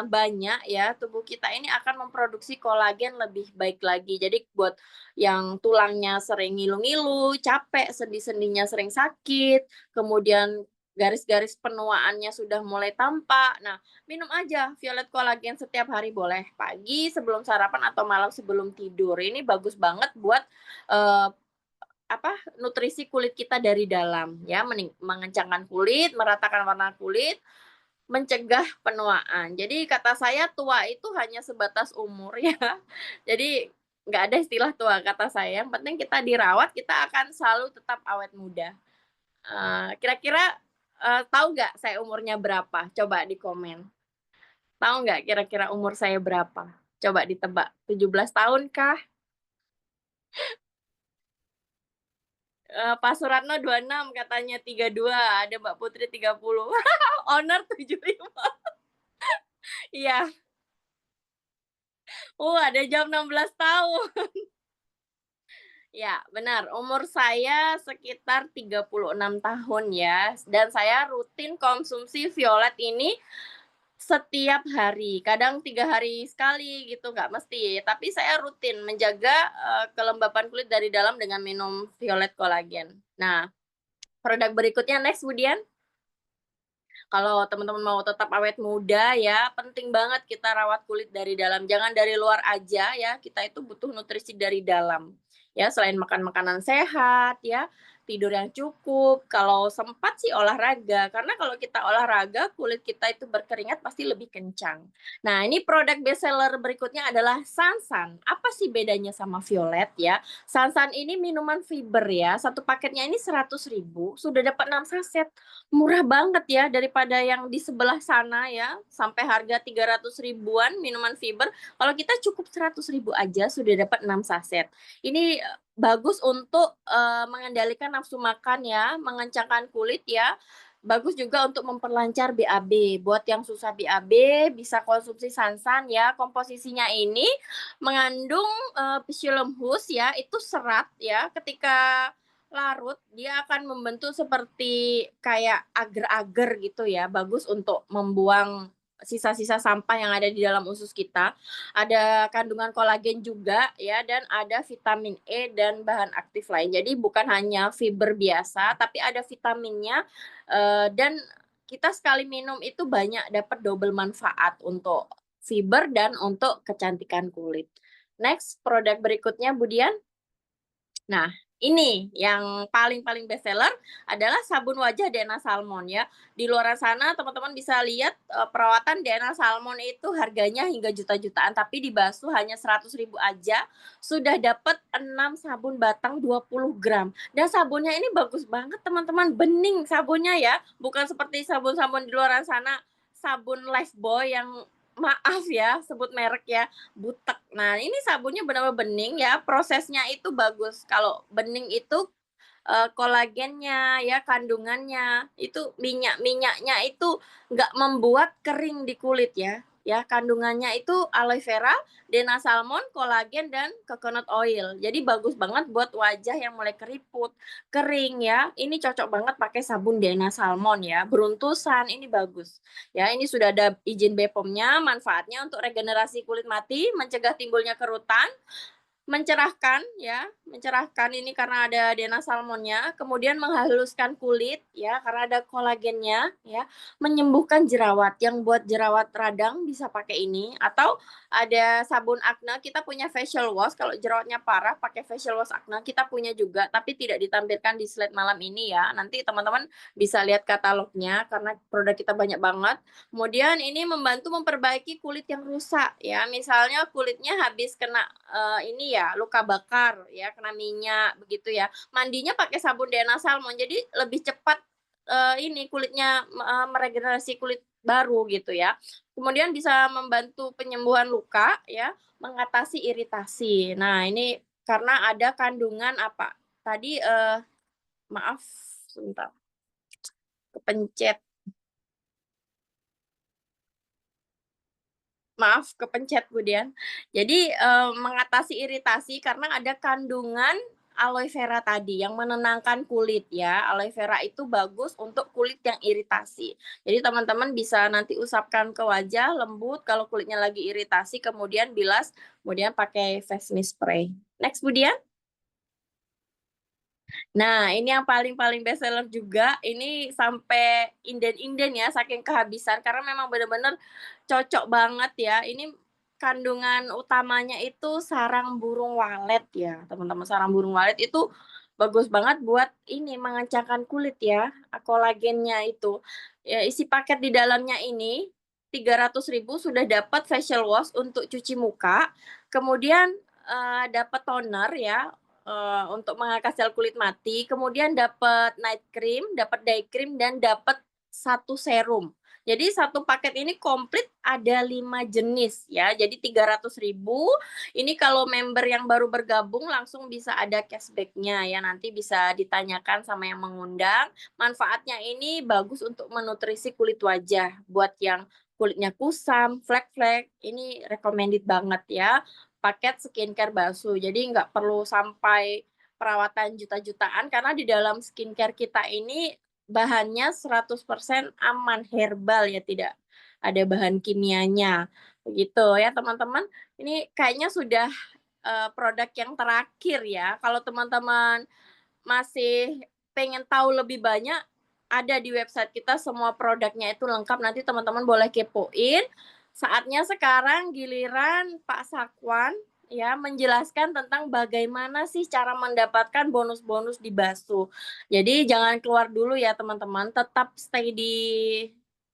banyak ya, tubuh kita ini akan memproduksi kolagen lebih baik lagi. Jadi buat yang tulangnya sering ngilu-ngilu, capek, sendi-sendinya sering sakit, kemudian garis-garis penuaannya sudah mulai tampak. Nah, minum aja Violet Collagen setiap hari boleh, pagi sebelum sarapan atau malam sebelum tidur. Ini bagus banget buat uh, nutrisi kulit kita dari dalam ya, mengencangkan kulit, meratakan warna kulit, mencegah penuaan. Jadi kata saya tua itu hanya sebatas umur ya. Jadi nggak ada istilah tua kata saya. Yang penting kita dirawat, kita akan selalu tetap awet muda. Kira-kira tahu nggak saya umurnya berapa? Coba di komen. Tahu nggak kira-kira umur saya berapa? Coba ditebak. 17 tahun kah? Pak Suratno 26 katanya 32, ada Mbak Putri 30. Owner 75. Iya. Ada jam 16 tahun. Ya, benar. Umur saya sekitar 36 tahun ya, dan saya rutin konsumsi Violet ini setiap hari. Kadang 3 hari sekali gitu, nggak mesti. Tapi saya rutin menjaga, kelembapan kulit dari dalam dengan minum Violet Collagen. Nah, produk berikutnya next, Budian. Kalau teman-teman mau tetap awet muda ya, penting banget kita rawat kulit dari dalam. Jangan dari luar aja ya, kita itu butuh nutrisi dari dalam. Ya, selain makan makanan sehat ya, tidur yang cukup, kalau sempat sih olahraga. Karena kalau kita olahraga, kulit kita itu berkeringat pasti lebih kencang. Nah, ini produk best seller berikutnya adalah Sansan. Apa sih bedanya sama Violet ya? Sansan ini minuman fiber ya, satu paketnya ini 100.000, sudah dapat 6 saset. Murah banget ya daripada yang di sebelah sana ya, sampai harga 300 ribuan minuman fiber. Kalau kita cukup 100.000 aja sudah dapat 6 saset. Ini bagus untuk mengendalikan nafsu makan ya, mengencangkan kulit ya. Bagus juga untuk memperlancar BAB. Buat yang susah BAB bisa konsumsi Sansan ya. Komposisinya ini mengandung Psyllium husk ya, itu serat ya. Ketika larut, dia akan membentuk seperti kayak agar-agar gitu ya, bagus untuk membuang sisa-sisa sampah yang ada di dalam usus kita. Ada kandungan kolagen juga ya, dan ada vitamin E dan bahan aktif lain. Jadi bukan hanya fiber biasa, tapi ada vitaminnya, dan kita sekali minum itu banyak dapat double manfaat untuk fiber dan untuk kecantikan kulit. Next, produk berikutnya, Budian. Nah, ini yang paling best seller adalah sabun wajah DNA Salmon ya. Di luar sana teman-teman bisa lihat perawatan DNA Salmon itu harganya hingga juta-jutaan, tapi di Basu hanya 100.000 aja sudah dapat 6 sabun batang 20 gram. Dan sabunnya ini bagus banget teman-teman, bening sabunnya ya, bukan seperti sabun-sabun di luar sana, sabun Lifebuoy yang maaf ya sebut merek ya, butek. Nah, ini sabunnya benar-benar bening ya, prosesnya itu bagus. Kalau bening itu kolagennya ya, kandungannya, itu minyak-minyaknya itu nggak membuat kering di kulit ya. Ya, kandungannya itu aloe vera, DNA salmon, kolagen, dan coconut oil. Jadi bagus banget buat wajah yang mulai keriput, kering ya. Ini cocok banget pakai sabun DNA salmon ya. Beruntusan, ini bagus. Ya, ini sudah ada izin BPOM-nya, manfaatnya untuk regenerasi kulit mati, mencegah timbulnya kerutan, mencerahkan ya, mencerahkan ini karena ada Dena salmonnya, kemudian menghaluskan kulit ya, karena ada kolagennya ya, menyembuhkan jerawat, yang buat jerawat radang bisa pakai ini, atau ada sabun akne, kita punya facial wash, kalau jerawatnya parah pakai facial wash akne, kita punya juga, tapi tidak ditampilkan di slide malam ini ya, nanti teman-teman bisa lihat katalognya, karena produk kita banyak banget. Kemudian ini membantu memperbaiki kulit yang rusak ya, misalnya kulitnya habis kena ini ya, luka bakar ya, kena minyak begitu ya. Mandinya pakai sabun DNA Salmon, jadi lebih cepat ini kulitnya meregenerasi kulit baru gitu ya. Kemudian bisa membantu penyembuhan luka ya, mengatasi iritasi. Nah, ini karena ada kandungan apa? Tadi maaf sebentar, kepencet. Maaf, kepencet, Bu Dian. Jadi, mengatasi iritasi karena ada kandungan aloe vera tadi yang menenangkan kulit ya. Aloe vera itu bagus untuk kulit yang iritasi. Jadi teman-teman bisa nanti usapkan ke wajah lembut kalau kulitnya lagi iritasi, kemudian bilas, kemudian pakai face mist spray. Next, Bu Dian. Nah, ini yang paling-paling best seller juga, ini sampai inden-inden ya, saking kehabisan karena memang bener-bener cocok banget ya. Ini kandungan utamanya itu sarang burung walet ya, teman-teman. Sarang burung walet itu bagus banget buat ini, mengencangkan kulit ya, kolagennya itu. Ya, isi paket di dalamnya ini 300.000 sudah dapat facial wash untuk cuci muka, kemudian, dapat toner ya, untuk mengangkat sel kulit mati, kemudian dapat night cream, dapat day cream, dan dapat satu serum. Jadi satu paket ini komplit ada 5 jenis ya, jadi 300.000. Ini kalau member yang baru bergabung langsung bisa ada cashback-nya ya, nanti bisa ditanyakan sama yang mengundang. Manfaatnya ini bagus untuk menutrisi kulit wajah, buat yang kulitnya kusam, flek-flek, ini recommended banget ya paket skincare basuh. Jadi nggak perlu sampai perawatan juta-jutaan karena di dalam skincare kita ini bahannya 100% aman, herbal ya, tidak ada bahan kimianya. Begitu ya teman-teman. Ini kayaknya sudah, produk yang terakhir ya. Kalau teman-teman masih pengen tahu lebih banyak, ada di website kita semua produknya itu lengkap, nanti teman-teman boleh kepoin. Saatnya sekarang giliran Pak Sakwan ya menjelaskan tentang bagaimana sih cara mendapatkan bonus-bonus di Basu. Jadi jangan keluar dulu ya teman-teman, tetap stay di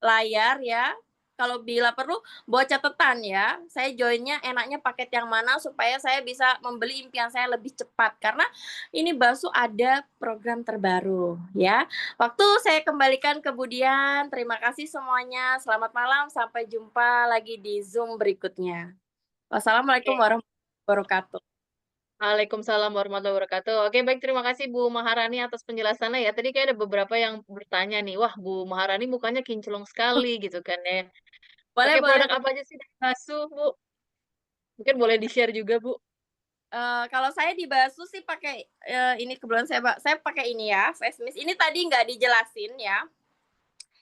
layar ya. Kalau bila perlu buat catatan ya, saya joinnya enaknya paket yang mana supaya saya bisa membeli impian saya lebih cepat, karena ini Basu ada program terbaru ya. Waktu saya kembalikan ke Budian, terima kasih semuanya, selamat malam, sampai jumpa lagi di Zoom berikutnya. Wassalamualaikum Oke. warahmatullahi wabarakatuh. Waalaikumsalam warahmatullahi wabarakatuh. Oke, baik, terima kasih Bu Maharani atas penjelasannya ya. Tadi kayak ada beberapa yang bertanya nih, "Wah, Bu Maharani mukanya kinclong sekali," gitu kan ya. Boleh Pakai boleh, produk apa aja sih dari Basu, Bu? Mungkin boleh di-share juga, Bu. kalau saya di Basu sih pakai, ini kebetulan saya pakai ini ya, face mist, ini tadi nggak dijelasin ya.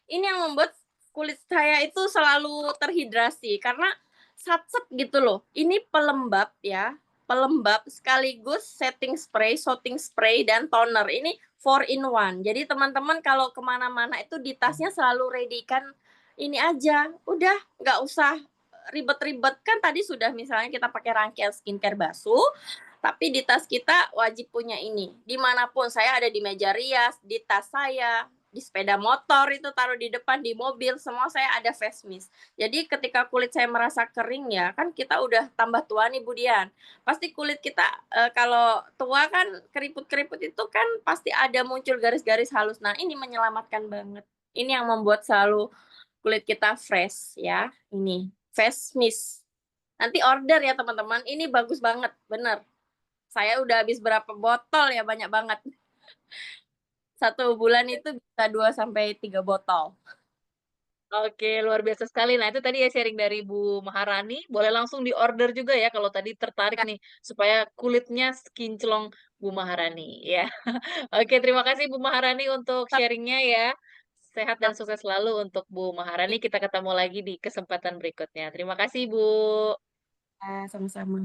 Ini yang membuat kulit saya itu selalu terhidrasi karena satset gitu loh. Ini pelembab ya, pelembab sekaligus setting spray dan toner. Ini 4 in 1. Jadi teman-teman kalau kemana-mana itu di tasnya selalu ready kan ini aja. Udah nggak usah ribet-ribet kan tadi sudah misalnya kita pakai rangkaian skincare basuh, tapi di tas kita wajib punya ini. Dimanapun saya ada di meja rias, di tas saya, di sepeda motor itu taruh di depan, di mobil, semua saya ada face mist. Jadi ketika kulit saya merasa kering ya, kan kita udah tambah tua nih Budian. Pasti kulit kita kalau tua kan keriput-keriput itu kan pasti ada muncul garis-garis halus. Nah, ini menyelamatkan banget. Ini yang membuat selalu kulit kita fresh ya. Ini face mist. Nanti order ya teman-teman. Ini bagus banget, bener. Saya udah habis berapa botol ya, banyak banget. 1 bulan itu bisa 2 sampai 3 botol. Oke, luar biasa sekali. Nah, itu tadi ya sharing dari Bu Maharani, boleh langsung di-order juga ya kalau tadi tertarik Ya, nih, supaya kulitnya sekinclong Bu Maharani, ya. Oke, terima kasih Bu Maharani untuk sharing-nya ya. Sehat dan sukses selalu untuk Bu Maharani, kita ketemu lagi di kesempatan berikutnya. Terima kasih, Bu. sama-sama.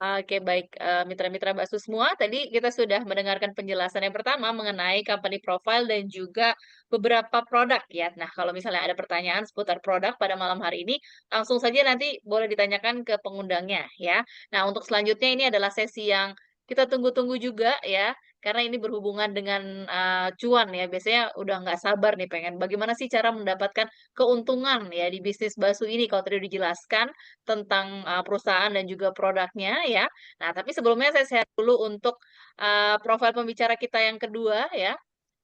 Oke, baik, mitra-mitra bakso semua, tadi kita sudah mendengarkan penjelasan yang pertama mengenai company profile dan juga beberapa produk ya. Nah, kalau misalnya ada pertanyaan seputar produk pada malam hari ini, langsung saja nanti boleh ditanyakan ke pengundangnya ya. Nah, untuk selanjutnya ini adalah sesi yang kita tunggu-tunggu juga ya, karena ini berhubungan dengan, cuan ya. Biasanya udah nggak sabar nih pengen bagaimana sih cara mendapatkan keuntungan ya di bisnis bakso ini kalau tadi dijelaskan tentang, perusahaan dan juga produknya ya. Nah, tapi sebelumnya saya share dulu untuk, profil pembicara kita yang kedua ya.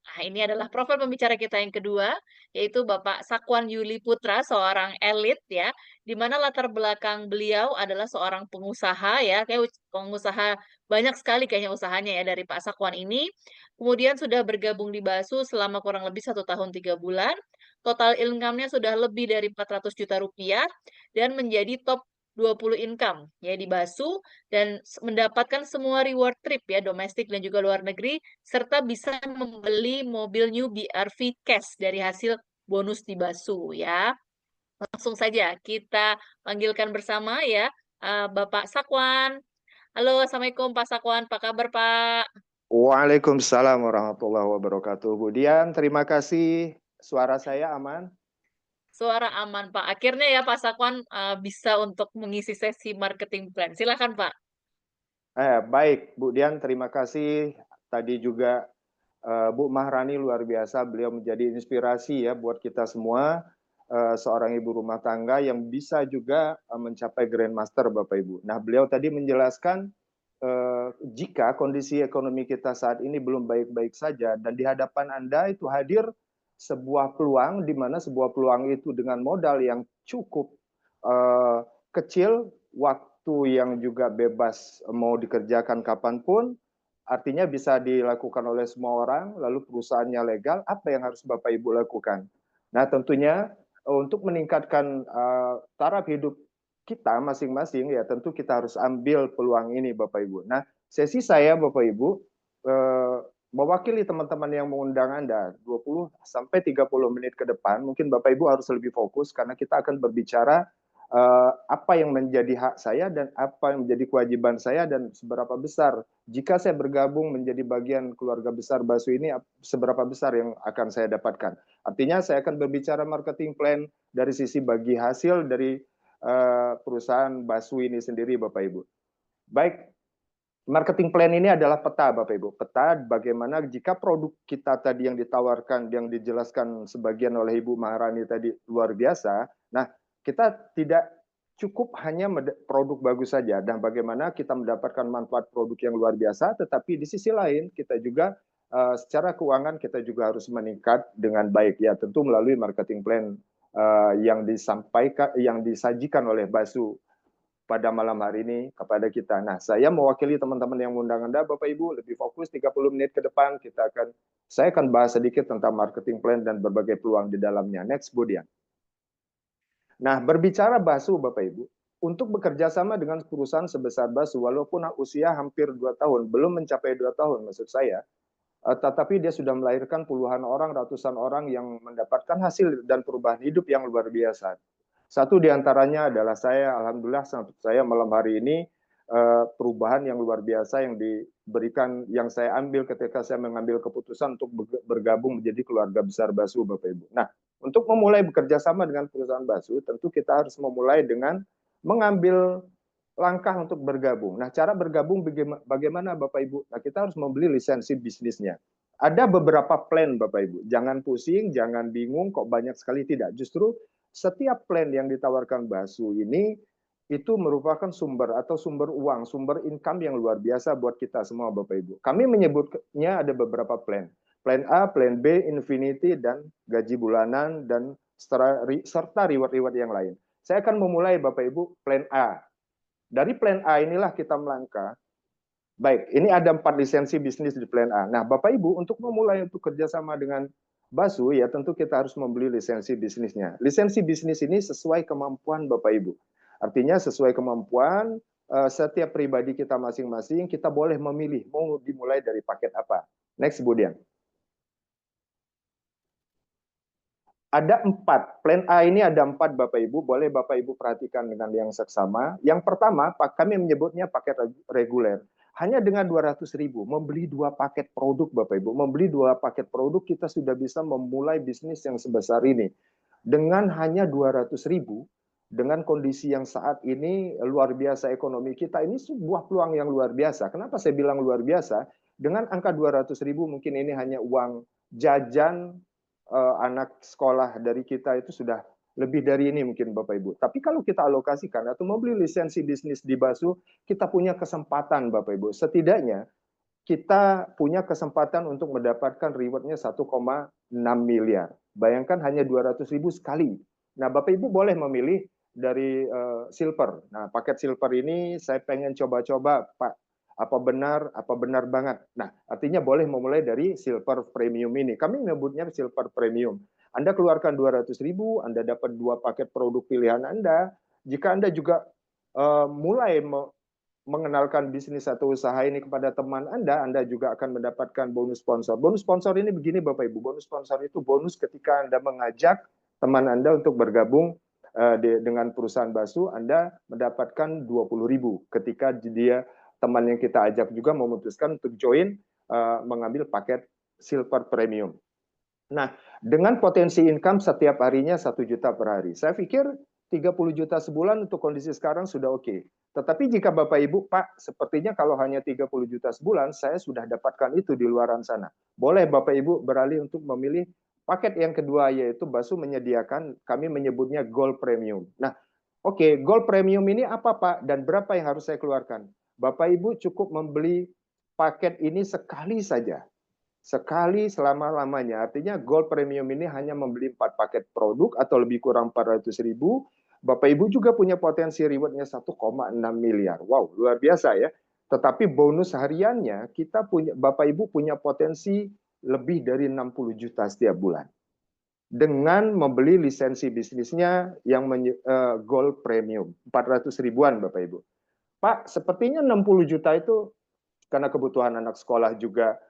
Nah, ini adalah profil pembicara kita yang kedua, yaitu Bapak Sakwan Yuli Putra, seorang elit ya, di mana latar belakang beliau adalah seorang pengusaha ya, kayak pengusaha banyak sekali kayaknya usahanya ya dari Pak Sakwan ini. Kemudian sudah bergabung di Basu selama kurang lebih 1 tahun 3 bulan. Total income-nya sudah lebih dari 400 juta rupiah dan menjadi top 20 income ya di Basu dan mendapatkan semua reward trip ya domestik dan juga luar negeri serta bisa membeli mobil new BRV cash dari hasil bonus di Basu ya. Langsung saja kita panggilkan bersama ya, Bapak Sakwan. Halo, Assalamualaikum Pak Sakwan, apa kabar Pak? Waalaikumsalam warahmatullahi wabarakatuh. Bu Dian, terima kasih. Suara saya aman? Suara aman Pak. Akhirnya ya Pak Sakwan, bisa untuk mengisi sesi marketing plan. Silakan Pak. Baik, Bu Dian, terima kasih. Tadi juga Bu Mahrani luar biasa, beliau menjadi inspirasi ya buat kita semua. Seorang ibu rumah tangga yang bisa juga mencapai Grandmaster, Bapak Ibu. Nah, beliau tadi menjelaskan jika kondisi ekonomi kita saat ini belum baik-baik saja dan di hadapan Anda itu hadir sebuah peluang di mana sebuah peluang itu dengan modal yang cukup eh, kecil, waktu yang juga bebas mau dikerjakan kapanpun, artinya bisa dilakukan oleh semua orang, lalu perusahaannya legal, apa yang harus Bapak Ibu lakukan? Nah, tentunya untuk meningkatkan taraf hidup kita masing-masing ya tentu kita harus ambil peluang ini Bapak Ibu. Nah, sesi saya Bapak Ibu mewakili teman-teman yang mengundang Anda 20 sampai 30 menit ke depan, mungkin Bapak Ibu harus lebih fokus karena kita akan berbicara apa yang menjadi hak saya dan apa yang menjadi kewajiban saya dan seberapa besar jika saya bergabung menjadi bagian keluarga besar Basu ini seberapa besar yang akan saya dapatkan. Artinya saya akan berbicara marketing plan dari sisi bagi hasil dari perusahaan Basu ini sendiri Bapak Ibu. Baik, marketing plan ini adalah peta Bapak Ibu. Peta bagaimana jika produk kita tadi yang ditawarkan, yang dijelaskan sebagian oleh Ibu Maharani tadi luar biasa. Nah, kita tidak cukup hanya produk bagus saja dan bagaimana kita mendapatkan manfaat produk yang luar biasa, tetapi di sisi lain kita juga secara keuangan kita juga harus meningkat dengan baik ya, tentu melalui marketing plan yang disampaikan, yang disajikan oleh Basu pada malam hari ini kepada kita. Nah, saya mewakili teman-teman yang mengundang Anda, Bapak Ibu, lebih fokus 30 menit ke depan, saya akan bahas sedikit tentang marketing plan dan berbagai peluang di dalamnya. Next, Budian. Nah, berbicara Basu, Bapak Ibu, untuk bekerja sama dengan perusahaan sebesar Basu, walaupun usia hampir 2 tahun, belum mencapai 2 tahun maksud saya, tetapi dia sudah melahirkan puluhan orang, ratusan orang yang mendapatkan hasil dan perubahan hidup yang luar biasa. Satu diantaranya adalah saya, alhamdulillah saya malam hari ini perubahan yang luar biasa yang diberikan, yang saya ambil ketika saya mengambil keputusan untuk bergabung menjadi keluarga besar Basu, Bapak Ibu. Nah, untuk memulai bekerja sama dengan perusahaan Basu, tentu kita harus memulai dengan mengambil langkah untuk bergabung. Nah, cara bergabung bagaimana Bapak Ibu? Nah, kita harus membeli lisensi bisnisnya. Ada beberapa plan Bapak Ibu. Jangan pusing, jangan bingung kok banyak sekali, tidak. Justru setiap plan yang ditawarkan Basu ini itu merupakan sumber atau sumber uang, sumber income yang luar biasa buat kita semua Bapak Ibu. Kami menyebutnya ada beberapa plan. Plan A, plan B, infinity, dan gaji bulanan, dan serta reward-reward yang lain. Saya akan memulai Bapak Ibu plan A. Dari plan A inilah kita melangkah. Baik, ini ada 4 lisensi bisnis di plan A. Nah, Bapak Ibu, untuk memulai untuk kerjasama dengan Basu, ya tentu kita harus membeli lisensi bisnisnya. Lisensi bisnis ini sesuai kemampuan Bapak Ibu. Artinya sesuai kemampuan setiap pribadi kita masing-masing, kita boleh memilih mau dimulai dari paket apa. Next, kemudian. Ada 4. Plan A ini ada 4, Bapak Ibu. Boleh Bapak Ibu perhatikan dengan yang seksama. Yang pertama, kami menyebutnya paket reguler. Hanya dengan 200.000, membeli 2 paket produk, Bapak Ibu. Membeli 2 paket produk, kita sudah bisa memulai bisnis yang sebesar ini. Dengan hanya 200.000, dengan kondisi yang saat ini luar biasa ekonomi kita, ini sebuah peluang yang luar biasa. Kenapa saya bilang luar biasa? Dengan angka 200.000, mungkin ini hanya uang jajan anak sekolah dari kita itu sudah lebih dari ini mungkin Bapak Ibu. Tapi kalau kita alokasikan atau membeli lisensi bisnis di Basu, kita punya kesempatan Bapak Ibu. Setidaknya kita punya kesempatan untuk mendapatkan rewardnya 1,6 miliar. Bayangkan hanya 200.000 sekali. Nah, Bapak Ibu boleh memilih dari silver. Nah, paket silver ini saya pengen coba-coba, Pak. Apa benar banget. Nah, artinya boleh memulai dari silver premium ini. Kami menyebutnya silver premium. Anda keluarkan 200.000, Anda dapat 2 paket produk pilihan Anda. Jika Anda juga mulai mengenalkan bisnis atau usaha ini kepada teman Anda juga akan mendapatkan bonus sponsor. Bonus sponsor ini begini Bapak Ibu, bonus sponsor itu bonus ketika Anda mengajak teman Anda untuk bergabung dengan perusahaan Basu, Anda mendapatkan 20.000 ketika dia teman yang kita ajak juga memutuskan untuk join mengambil paket silver premium. Nah, dengan potensi income setiap harinya 1 juta per hari. Saya pikir 30 juta sebulan untuk kondisi sekarang sudah oke. Tetapi jika Bapak Ibu, Pak, sepertinya kalau hanya 30 juta sebulan, saya sudah dapatkan itu di luaran sana. Boleh Bapak Ibu beralih untuk memilih paket yang kedua, yaitu Basu menyediakan, kami menyebutnya Gold Premium. Nah, oke, Gold Premium ini apa Pak? Dan berapa yang harus saya keluarkan? Bapak Ibu cukup membeli paket ini sekali saja. Sekali selama-lamanya. Artinya Gold Premium ini hanya membeli 4 paket produk atau lebih kurang 400.000. Bapak Ibu juga punya potensi rewardnya 1,6 miliar. Wow, luar biasa ya. Tetapi bonus hariannya kita punya, Bapak Ibu punya potensi lebih dari 60 juta setiap bulan. Dengan membeli lisensi bisnisnya yang Gold Premium, 400 ribuan Bapak Ibu. Pak, sepertinya 60 juta itu karena kebutuhan anak sekolah juga,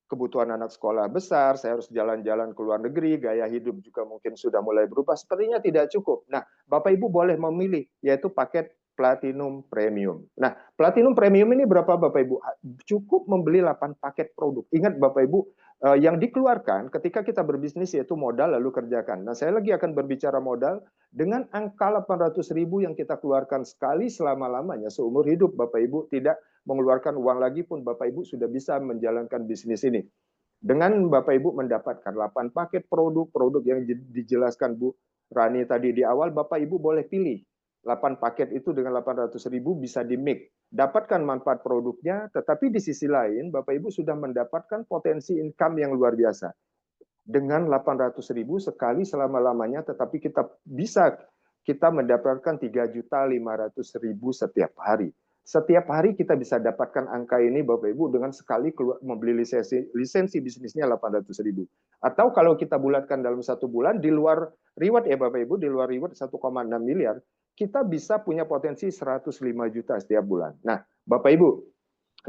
kebutuhan anak sekolah besar, saya harus jalan-jalan ke luar negeri, gaya hidup juga mungkin sudah mulai berubah, sepertinya tidak cukup. Nah, Bapak Ibu boleh memilih, yaitu paket Platinum Premium. Nah, Platinum Premium ini berapa Bapak Ibu? Cukup membeli 8 paket produk. Ingat Bapak Ibu, yang dikeluarkan ketika kita berbisnis yaitu modal lalu kerjakan. Nah, saya lagi akan berbicara modal dengan angka 800.000 yang kita keluarkan sekali selama-lamanya seumur hidup Bapak Ibu tidak mengeluarkan uang lagi pun Bapak Ibu sudah bisa menjalankan bisnis ini. Dengan Bapak Ibu mendapatkan 8 paket produk yang dijelaskan Bu Rani tadi di awal, Bapak Ibu boleh pilih 8 paket itu dengan 800.000 bisa di-mix. Dapatkan manfaat produknya, tetapi di sisi lain Bapak Ibu sudah mendapatkan potensi income yang luar biasa. Dengan 800.000 sekali selama-lamanya, tetapi kita mendapatkan 3.500.000 setiap hari. Setiap hari kita bisa dapatkan angka ini Bapak Ibu dengan sekali membeli lisensi bisnisnya 800.000. Atau kalau kita bulatkan dalam 1 bulan, di luar reward ya Bapak Ibu, di luar reward 1,6 miliar, kita bisa punya potensi 105 juta setiap bulan. Nah, Bapak Ibu,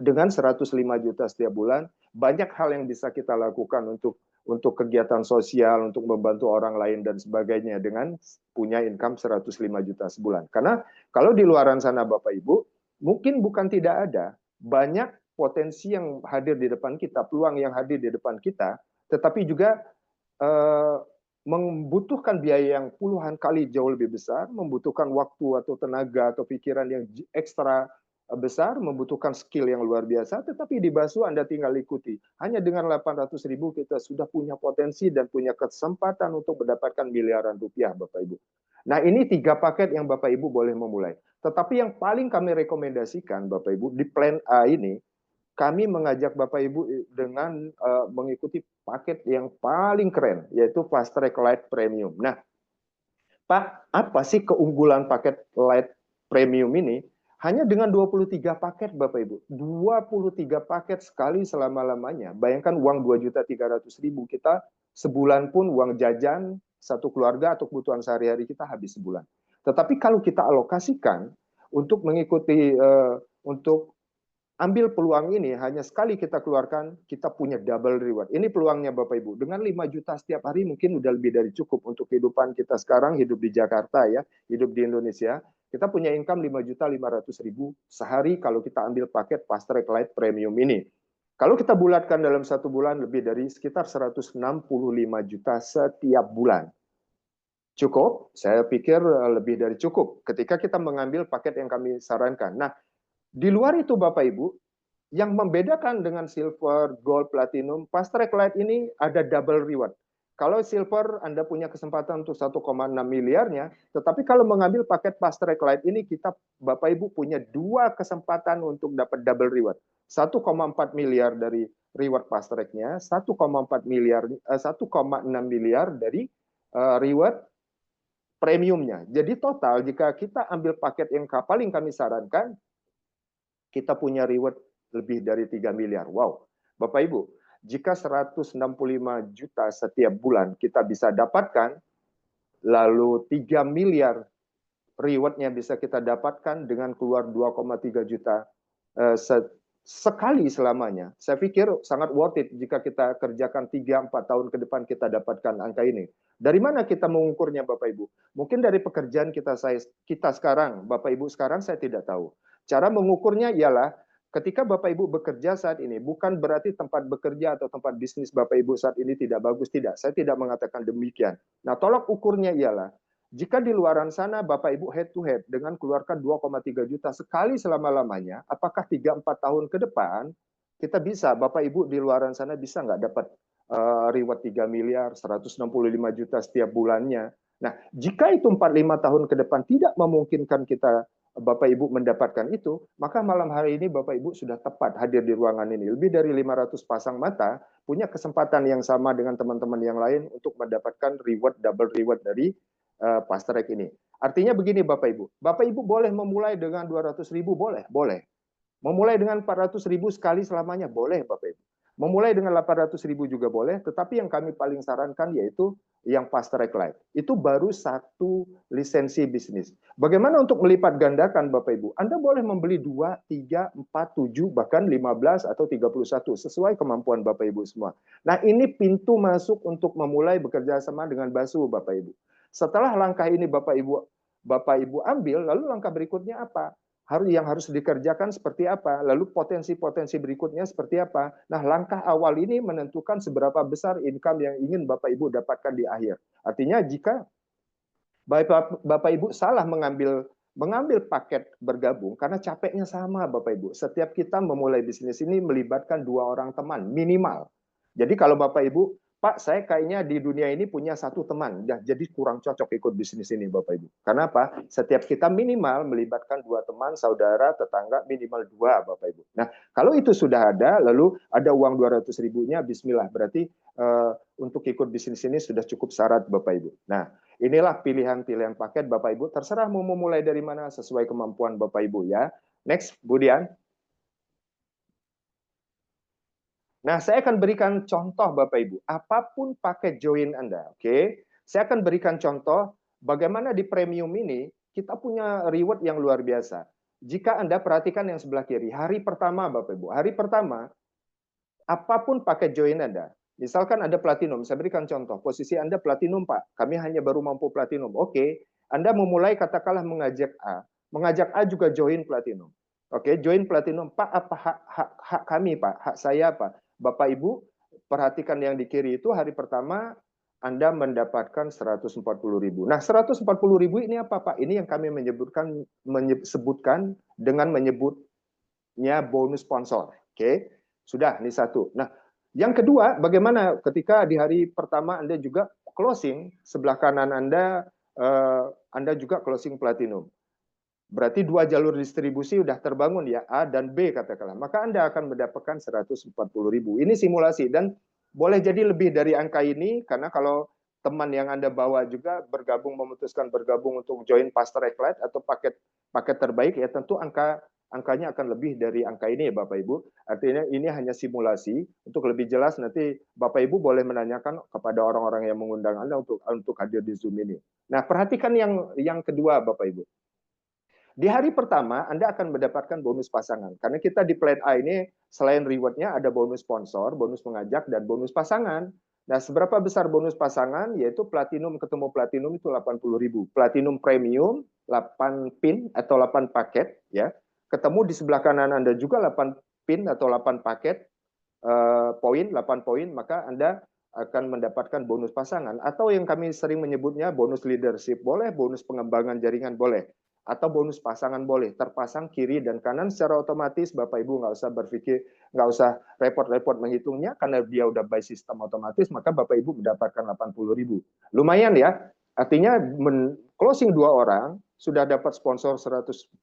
dengan 105 juta setiap bulan, banyak hal yang bisa kita lakukan untuk kegiatan sosial, untuk membantu orang lain dan sebagainya dengan punya income 105 juta sebulan. Karena kalau di luaran sana Bapak Ibu, mungkin bukan tidak ada, banyak potensi yang hadir di depan kita, peluang yang hadir di depan kita, tetapi juga membutuhkan biaya yang puluhan kali jauh lebih besar, membutuhkan waktu atau tenaga atau pikiran yang ekstra besar, membutuhkan skill yang luar biasa, tetapi di Basu Anda tinggal ikuti. Hanya dengan 800.000 kita sudah punya potensi dan punya kesempatan untuk mendapatkan miliaran rupiah, Bapak Ibu. Nah, ini 3 paket yang Bapak Ibu boleh memulai. Tetapi yang paling kami rekomendasikan, Bapak Ibu, di plan A ini, kami mengajak Bapak Ibu dengan mengikuti paket yang paling keren, yaitu Fast Track Lite Premium. Nah, Pak, apa sih keunggulan paket Lite Premium ini? Hanya dengan 23 paket, Bapak Ibu. 23 paket sekali selama-lamanya. Bayangkan uang 2.300.000 kita sebulan pun uang jajan satu keluarga atau kebutuhan sehari-hari kita habis sebulan. Tetapi kalau kita alokasikan untuk mengikuti untuk ambil peluang ini, hanya sekali kita keluarkan, kita punya double reward. Ini peluangnya Bapak Ibu. Dengan 5 juta setiap hari mungkin udah lebih dari cukup untuk kehidupan kita sekarang, hidup di Jakarta ya, hidup di Indonesia. Kita punya income 5.500.000 sehari kalau kita ambil paket Fast Track Lite Premium ini. Kalau kita bulatkan dalam 1 bulan, lebih dari sekitar 165 juta setiap bulan. Cukup? Saya pikir lebih dari cukup ketika kita mengambil paket yang kami sarankan. Nah, di luar itu Bapak Ibu, yang membedakan dengan silver, gold, platinum, Fast Track Lite ini ada double reward. Kalau silver Anda punya kesempatan untuk 1,6 miliarnya, tetapi kalau mengambil paket Fast Track Lite ini kita Bapak Ibu punya 2 kesempatan untuk dapat double reward. 1,4 miliar dari reward Fast Track-nya, 1,6 miliar dari reward premiumnya. Jadi total jika kita ambil paket yang paling kami sarankan, kita punya reward lebih dari 3 miliar. Wow. Bapak Ibu, jika 165 juta setiap bulan kita bisa dapatkan, lalu 3 miliar rewardnya bisa kita dapatkan dengan keluar 2,3 juta sekali selamanya. Saya pikir sangat worth it jika kita kerjakan 3-4 tahun ke depan kita dapatkan angka ini. Dari mana kita mengukurnya Bapak Ibu? Mungkin dari pekerjaan kita sekarang, Bapak Ibu sekarang saya tidak tahu. Cara mengukurnya ialah ketika Bapak Ibu bekerja saat ini, bukan berarti tempat bekerja atau tempat bisnis Bapak Ibu saat ini tidak bagus, tidak. Saya tidak mengatakan demikian. Nah, tolak ukurnya ialah, jika di luaran sana Bapak Ibu head to head dengan keluarkan 2,3 juta sekali selama-lamanya, apakah 3-4 tahun ke depan, kita bisa, Bapak Ibu di luaran sana bisa nggak dapat reward 3 miliar, 165 juta setiap bulannya. Nah, jika itu 4-5 tahun ke depan tidak memungkinkan kita Bapak Ibu mendapatkan itu, maka malam hari ini Bapak Ibu sudah tepat hadir di ruangan ini. Lebih dari 500 pasang mata punya kesempatan yang sama dengan teman-teman yang lain untuk mendapatkan reward, double reward dari Fast Track ini. Artinya begini Bapak Ibu, Bapak Ibu boleh memulai dengan 200.000, boleh. Memulai dengan 400.000 sekali selamanya, boleh Bapak Ibu. Memulai dengan 800.000 juga boleh, tetapi yang kami paling sarankan yaitu yang Fast Track Lite. Itu baru 1 lisensi bisnis. Bagaimana untuk melipat gandakan Bapak Ibu? Anda boleh membeli 2, 3, 4, 7, bahkan 15 atau 31, sesuai kemampuan Bapak Ibu semua. Nah, ini pintu masuk untuk memulai bekerja sama dengan Basu Bapak Ibu. Setelah langkah ini Bapak Ibu ambil, lalu langkah berikutnya apa? Yang harus dikerjakan seperti apa, lalu potensi-potensi berikutnya seperti apa. Nah, langkah awal ini menentukan seberapa besar income yang ingin Bapak Ibu dapatkan di akhir. Artinya jika Bapak Ibu salah mengambil paket bergabung, karena capeknya sama Bapak Ibu. Setiap kita memulai bisnis ini melibatkan 2 orang teman, minimal. Jadi kalau Bapak Ibu, Pak, saya kayaknya di dunia ini punya 1 teman, jadi kurang cocok ikut bisnis ini Bapak Ibu. Karena apa? Setiap kita minimal melibatkan 2 teman, saudara, tetangga, minimal 2 Bapak Ibu. Nah, kalau itu sudah ada, lalu ada uang 200.000-nya, bismillah. Berarti untuk ikut bisnis ini sudah cukup syarat Bapak Ibu. Nah, inilah pilihan-pilihan paket Bapak Ibu. Terserah mau memulai dari mana sesuai kemampuan Bapak Ibu ya. Next, Bu Dian. Nah, saya akan berikan contoh Bapak Ibu. Apapun paket join Anda, oke? Saya akan berikan contoh bagaimana di premium ini kita punya reward yang luar biasa. Jika Anda perhatikan yang sebelah kiri, hari pertama Bapak Ibu. Hari pertama, apapun paket join Anda. Misalkan Anda platinum, saya berikan contoh. Posisi Anda platinum, Pak. Kami hanya baru mampu platinum. Oke, Anda memulai katakanlah mengajak A. Mengajak A juga join platinum. Oke, join platinum. Pak, apa hak kami, Pak? Hak saya, Pak? Bapak Ibu, perhatikan yang di kiri itu hari pertama Anda mendapatkan 140.000. Nah, 140.000 ini apa, Pak? Ini yang kami menyebutkan dengan menyebutnya bonus sponsor. Oke, sudah, ini 1. Nah, yang kedua, bagaimana ketika di hari pertama Anda juga closing, sebelah kanan Anda juga closing platinum. Berarti 2 jalur distribusi sudah terbangun ya, A dan B katakanlah. Maka Anda akan mendapatkan 140.000. Ini simulasi dan boleh jadi lebih dari angka ini karena kalau teman yang Anda bawa juga memutuskan bergabung untuk join Fast Track Lite atau paket terbaik ya tentu angkanya akan lebih dari angka ini ya Bapak Ibu. Artinya ini hanya simulasi. Untuk lebih jelas nanti Bapak Ibu boleh menanyakan kepada orang-orang yang mengundang Anda untuk hadir di Zoom ini. Nah, perhatikan yang kedua Bapak Ibu. Di hari pertama, Anda akan mendapatkan bonus pasangan. Karena kita di plan A ini, selain rewardnya ada bonus sponsor, bonus mengajak, dan bonus pasangan. Nah, seberapa besar bonus pasangan? Yaitu platinum ketemu platinum itu 80.000. Platinum premium, 8 pin atau 8 paket. Ya. Ketemu di sebelah kanan Anda juga 8 pin atau 8 paket, poin, 8 poin, maka Anda akan mendapatkan bonus pasangan. Atau yang kami sering menyebutnya bonus leadership boleh, bonus pengembangan jaringan boleh. Atau bonus pasangan boleh, terpasang kiri dan kanan secara otomatis. Bapak Ibu nggak usah berpikir, nggak usah repot-repot menghitungnya, karena dia udah by sistem otomatis, maka Bapak Ibu mendapatkan 80.000. Lumayan ya, artinya closing 2 orang, sudah dapat sponsor 140.000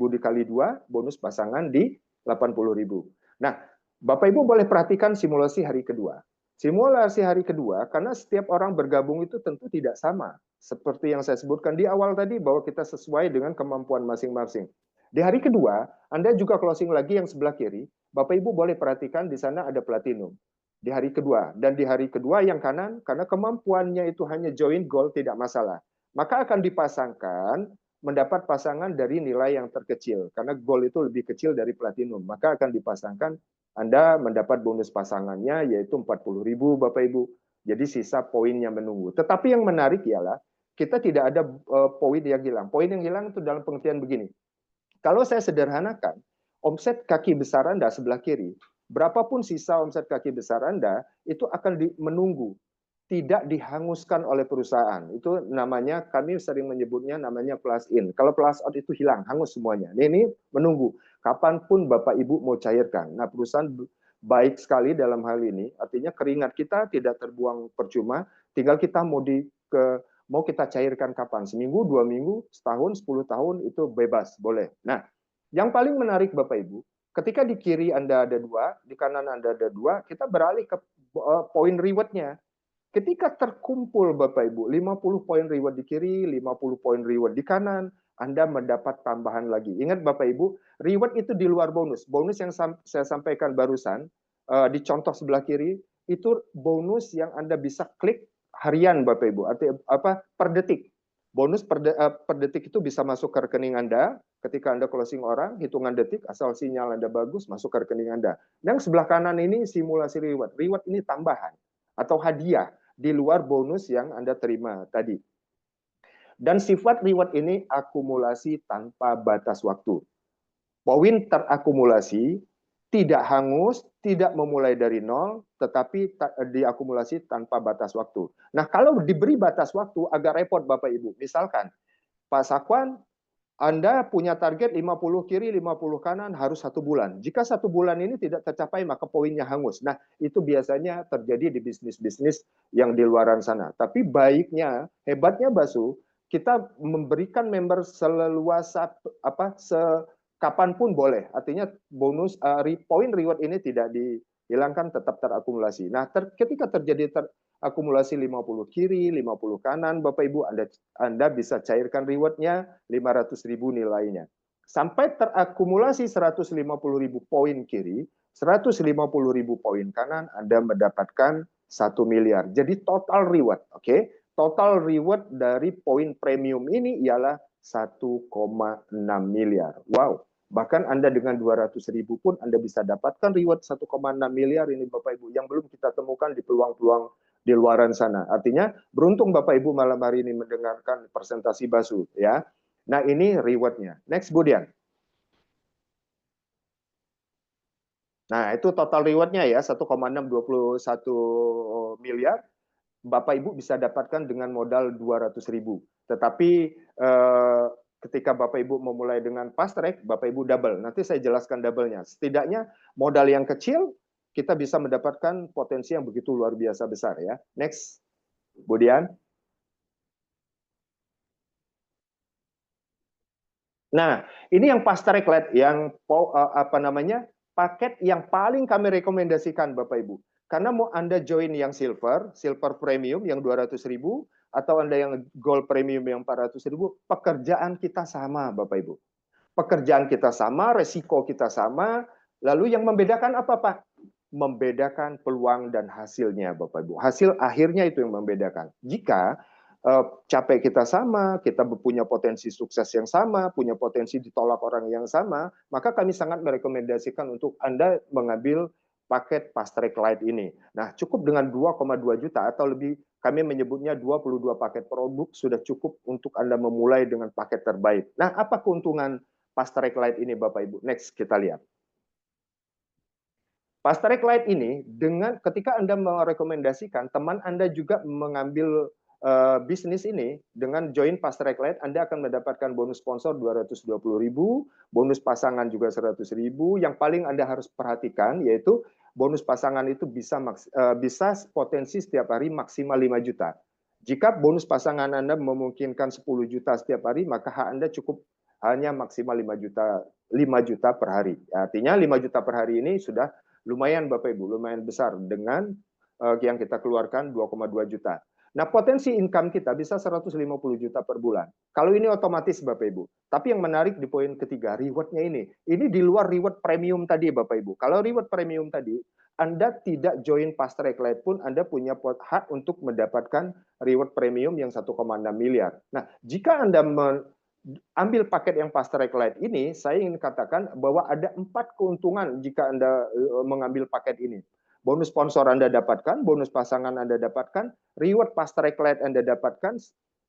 dikali 2, bonus pasangan di 80.000. Nah, Bapak Ibu boleh perhatikan simulasi hari kedua. Simulasi hari kedua, karena setiap orang bergabung itu tentu tidak sama. Seperti yang saya sebutkan di awal tadi, bahwa kita sesuai dengan kemampuan masing-masing. Di hari kedua, Anda juga closing lagi yang sebelah kiri, Bapak Ibu boleh perhatikan di sana ada platinum. Di hari kedua, dan di hari kedua yang kanan, karena kemampuannya itu hanya join gold, tidak masalah. Maka akan dipasangkan, mendapat pasangan dari nilai yang terkecil. Karena gold itu lebih kecil dari platinum. Maka akan dipasangkan, Anda mendapat bonus pasangannya yaitu 40.000 Bapak Ibu. Jadi sisa poinnya menunggu. Tetapi yang menarik ialah kita tidak ada poin yang hilang. Poin yang hilang itu dalam pengertian begini. Kalau saya sederhanakan, omset kaki besar Anda sebelah kiri, berapapun sisa omset kaki besar Anda itu akan menunggu, tidak dihanguskan oleh perusahaan. Itu namanya, kami sering menyebutnya namanya plus in. Kalau plus out itu hilang, hangus semuanya. Ini menunggu. Kapanpun Bapak Ibu mau cairkan. Nah, perusahaan baik sekali dalam hal ini. Artinya keringat kita tidak terbuang percuma. Tinggal kita mau kita cairkan kapan. Seminggu, 2 minggu, setahun, 10 tahun, itu bebas, boleh. Nah, yang paling menarik Bapak Ibu, ketika di kiri Anda ada 2, di kanan Anda ada 2, kita beralih ke poin reward-nya. Ketika terkumpul Bapak Ibu, 50 poin reward di kiri, 50 poin reward di kanan, Anda mendapat tambahan lagi. Ingat Bapak Ibu, reward itu di luar bonus. Bonus yang saya sampaikan barusan, di contoh sebelah kiri, itu bonus yang Anda bisa klik harian Bapak Ibu. Artinya apa? Per detik. Bonus per detik itu bisa masuk ke rekening Anda, ketika Anda closing orang, hitungan detik, asal sinyal Anda bagus, masuk ke rekening Anda. Yang sebelah kanan ini simulasi reward. Reward ini tambahan atau hadiah di luar bonus yang Anda terima tadi. Dan sifat reward ini akumulasi tanpa batas waktu. Poin terakumulasi, tidak hangus, tidak memulai dari nol, tetapi diakumulasi tanpa batas waktu. Nah, kalau diberi batas waktu, agak repot Bapak Ibu. Misalkan, Pak Sakwan, Anda punya target 50 kiri, 50 kanan, harus 1 bulan. Jika 1 bulan ini tidak tercapai, maka poinnya hangus. Nah, itu biasanya terjadi di bisnis-bisnis yang di luaran sana. Tapi baiknya, hebatnya Basu, kita memberikan member seleluasa, kapanpun boleh. Artinya bonus, poin reward ini tidak dihilangkan, tetap terakumulasi. Nah, ketika terjadi akumulasi 50 kiri, 50 kanan, Bapak Ibu, Anda bisa cairkan rewardnya 500.000 nilainya. Sampai terakumulasi 150.000 poin kiri, 150.000 poin kanan, Anda mendapatkan 1 miliar. Jadi total reward, oke? Total reward dari poin premium ini ialah 1,6 miliar. Wow. Bahkan Anda dengan 200.000 pun Anda bisa dapatkan reward 1,6 miliar ini Bapak Ibu, yang belum kita temukan di peluang-peluang di luaran sana. Artinya beruntung Bapak Ibu malam hari ini mendengarkan presentasi Basu ya. Nah, ini rewardnya. Next Bu Dian. Nah, itu total rewardnya ya, 1,621 miliar. Bapak Ibu bisa dapatkan dengan modal 200.000. Tetapi ketika Bapak Ibu memulai dengan fast track, Bapak Ibu double. Nanti saya jelaskan double-nya. Setidaknya modal yang kecil, kita bisa mendapatkan potensi yang begitu luar biasa besar ya. Next, Bu Dian. Nah, ini yang fast track yang paket yang paling kami rekomendasikan Bapak Ibu. Karena mau Anda join yang silver premium yang 200.000, atau Anda yang gold premium yang 400.000, pekerjaan kita sama Bapak Ibu. Pekerjaan kita sama, resiko kita sama, lalu yang membedakan apa Pak? Membedakan peluang dan hasilnya Bapak Ibu. Hasil akhirnya itu yang membedakan. Jika capek kita sama, kita punya potensi sukses yang sama, punya potensi ditolak orang yang sama, maka kami sangat merekomendasikan untuk Anda mengambil paket Fast Track Lite ini. Nah, cukup dengan 2,2 juta atau lebih, kami menyebutnya 22 paket produk sudah cukup untuk Anda memulai dengan paket terbaik. Nah, apa keuntungan Fast Track Lite ini Bapak Ibu? Next kita lihat. Fast Track Lite ini, dengan ketika Anda merekomendasikan teman Anda juga mengambil bisnis ini, dengan join Fast Track Lite, Anda akan mendapatkan bonus sponsor 220.000, bonus pasangan juga 100.000. Yang paling Anda harus perhatikan yaitu bonus pasangan itu bisa potensi setiap hari maksimal 5 juta. Jika bonus pasangan Anda memungkinkan 10 juta setiap hari, maka hak Anda cukup hanya maksimal 5 juta per hari. Artinya 5 juta per hari ini sudah lumayan Bapak Ibu, lumayan besar dengan yang kita keluarkan 2,2 juta. Nah, potensi income kita bisa 150 juta per bulan. Kalau ini otomatis Bapak Ibu. Tapi yang menarik di poin ketiga, rewardnya ini. Ini di luar reward premium tadi Bapak Ibu. Kalau reward premium tadi, Anda tidak join Fast Track Lite pun Anda punya hak untuk mendapatkan reward premium yang 1,6 miliar. Nah, jika Anda ambil paket yang Fast Track Lite ini, saya ingin katakan bahwa ada 4 keuntungan jika Anda mengambil paket ini. Bonus sponsor Anda dapatkan, bonus pasangan Anda dapatkan, reward Fast Track Lite Anda dapatkan,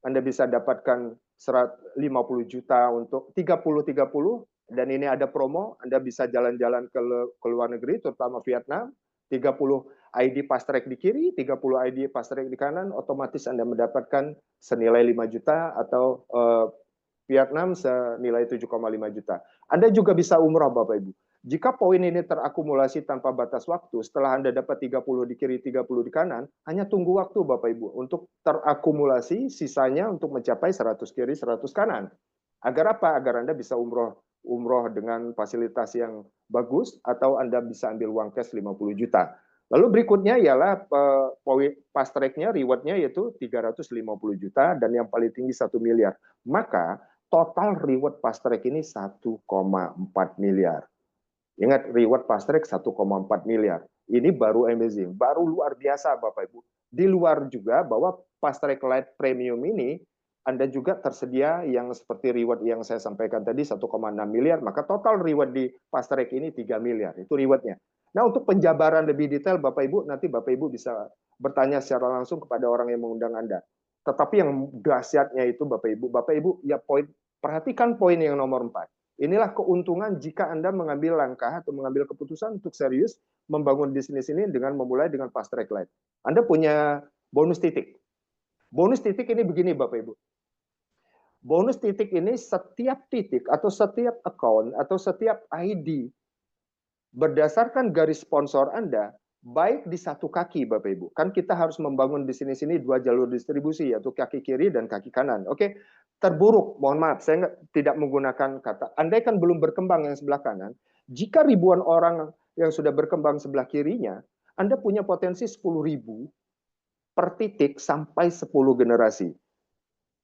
Anda bisa dapatkan 50 juta untuk 30-30, dan ini ada promo, Anda bisa jalan-jalan ke luar negeri, terutama Vietnam, 30 ID Fast Track di kiri, 30 ID Fast Track di kanan, otomatis Anda mendapatkan senilai 5 juta atau Vietnam senilai 7,5 juta. Anda juga bisa umroh Bapak Ibu. Jika poin ini terakumulasi tanpa batas waktu, setelah Anda dapat 30 di kiri, 30 di kanan, hanya tunggu waktu Bapak Ibu untuk terakumulasi, sisanya untuk mencapai 100 kiri, 100 kanan. Agar apa? Agar Anda bisa umroh dengan fasilitas yang bagus, atau Anda bisa ambil uang cash 50 juta. Lalu berikutnya ialah poin fast track-nya, reward-nya yaitu 350 juta, dan yang paling tinggi 1 miliar. Maka total reward fast track ini 1,4 miliar. Ingat, reward fast track 1,4 miliar. Ini baru amazing, baru luar biasa Bapak Ibu. Di luar juga bahwa Fast Track Lite Premium ini, Anda juga tersedia yang seperti reward yang saya sampaikan tadi 1,6 miliar, maka total reward di Fast Track ini 3 miliar. Itu rewardnya. Nah, untuk penjabaran lebih detail Bapak Ibu, nanti Bapak Ibu bisa bertanya secara langsung kepada orang yang mengundang Anda. Tetapi yang dahsyatnya itu Bapak Ibu ya perhatikan poin yang nomor 4. Inilah keuntungan jika Anda mengambil langkah atau mengambil keputusan untuk serius membangun bisnis ini dengan memulai dengan Fast Track Lite. Anda punya bonus titik. Bonus titik ini begini Bapak Ibu. Bonus titik ini setiap titik atau setiap account atau setiap ID berdasarkan garis sponsor Anda, baik di satu kaki Bapak Ibu. Kan kita harus membangun bisnis ini 2 jalur distribusi, yaitu kaki kiri dan kaki kanan. Oke, terburuk, mohon maaf, saya tidak menggunakan kata, andai kan belum berkembang yang sebelah kanan, jika ribuan orang yang sudah berkembang sebelah kirinya, Anda punya potensi 10.000 per titik sampai 10 generasi.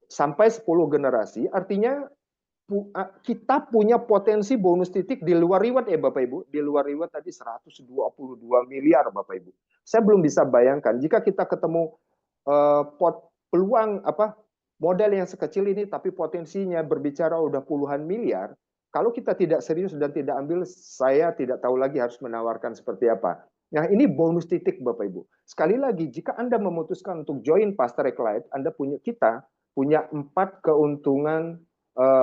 Sampai 10 generasi, artinya kita punya potensi bonus titik di luar reward ya Bapak Ibu. Di luar reward tadi 122 miliar Bapak Ibu. Saya belum bisa bayangkan jika kita ketemu peluang modal yang sekecil ini tapi potensinya berbicara udah puluhan miliar. Kalau kita tidak serius dan tidak ambil, saya tidak tahu lagi harus menawarkan seperti apa. Nah, ini bonus titik Bapak Ibu. Sekali lagi, jika Anda memutuskan untuk join Fast Track Lite, kita punya 4 keuntungan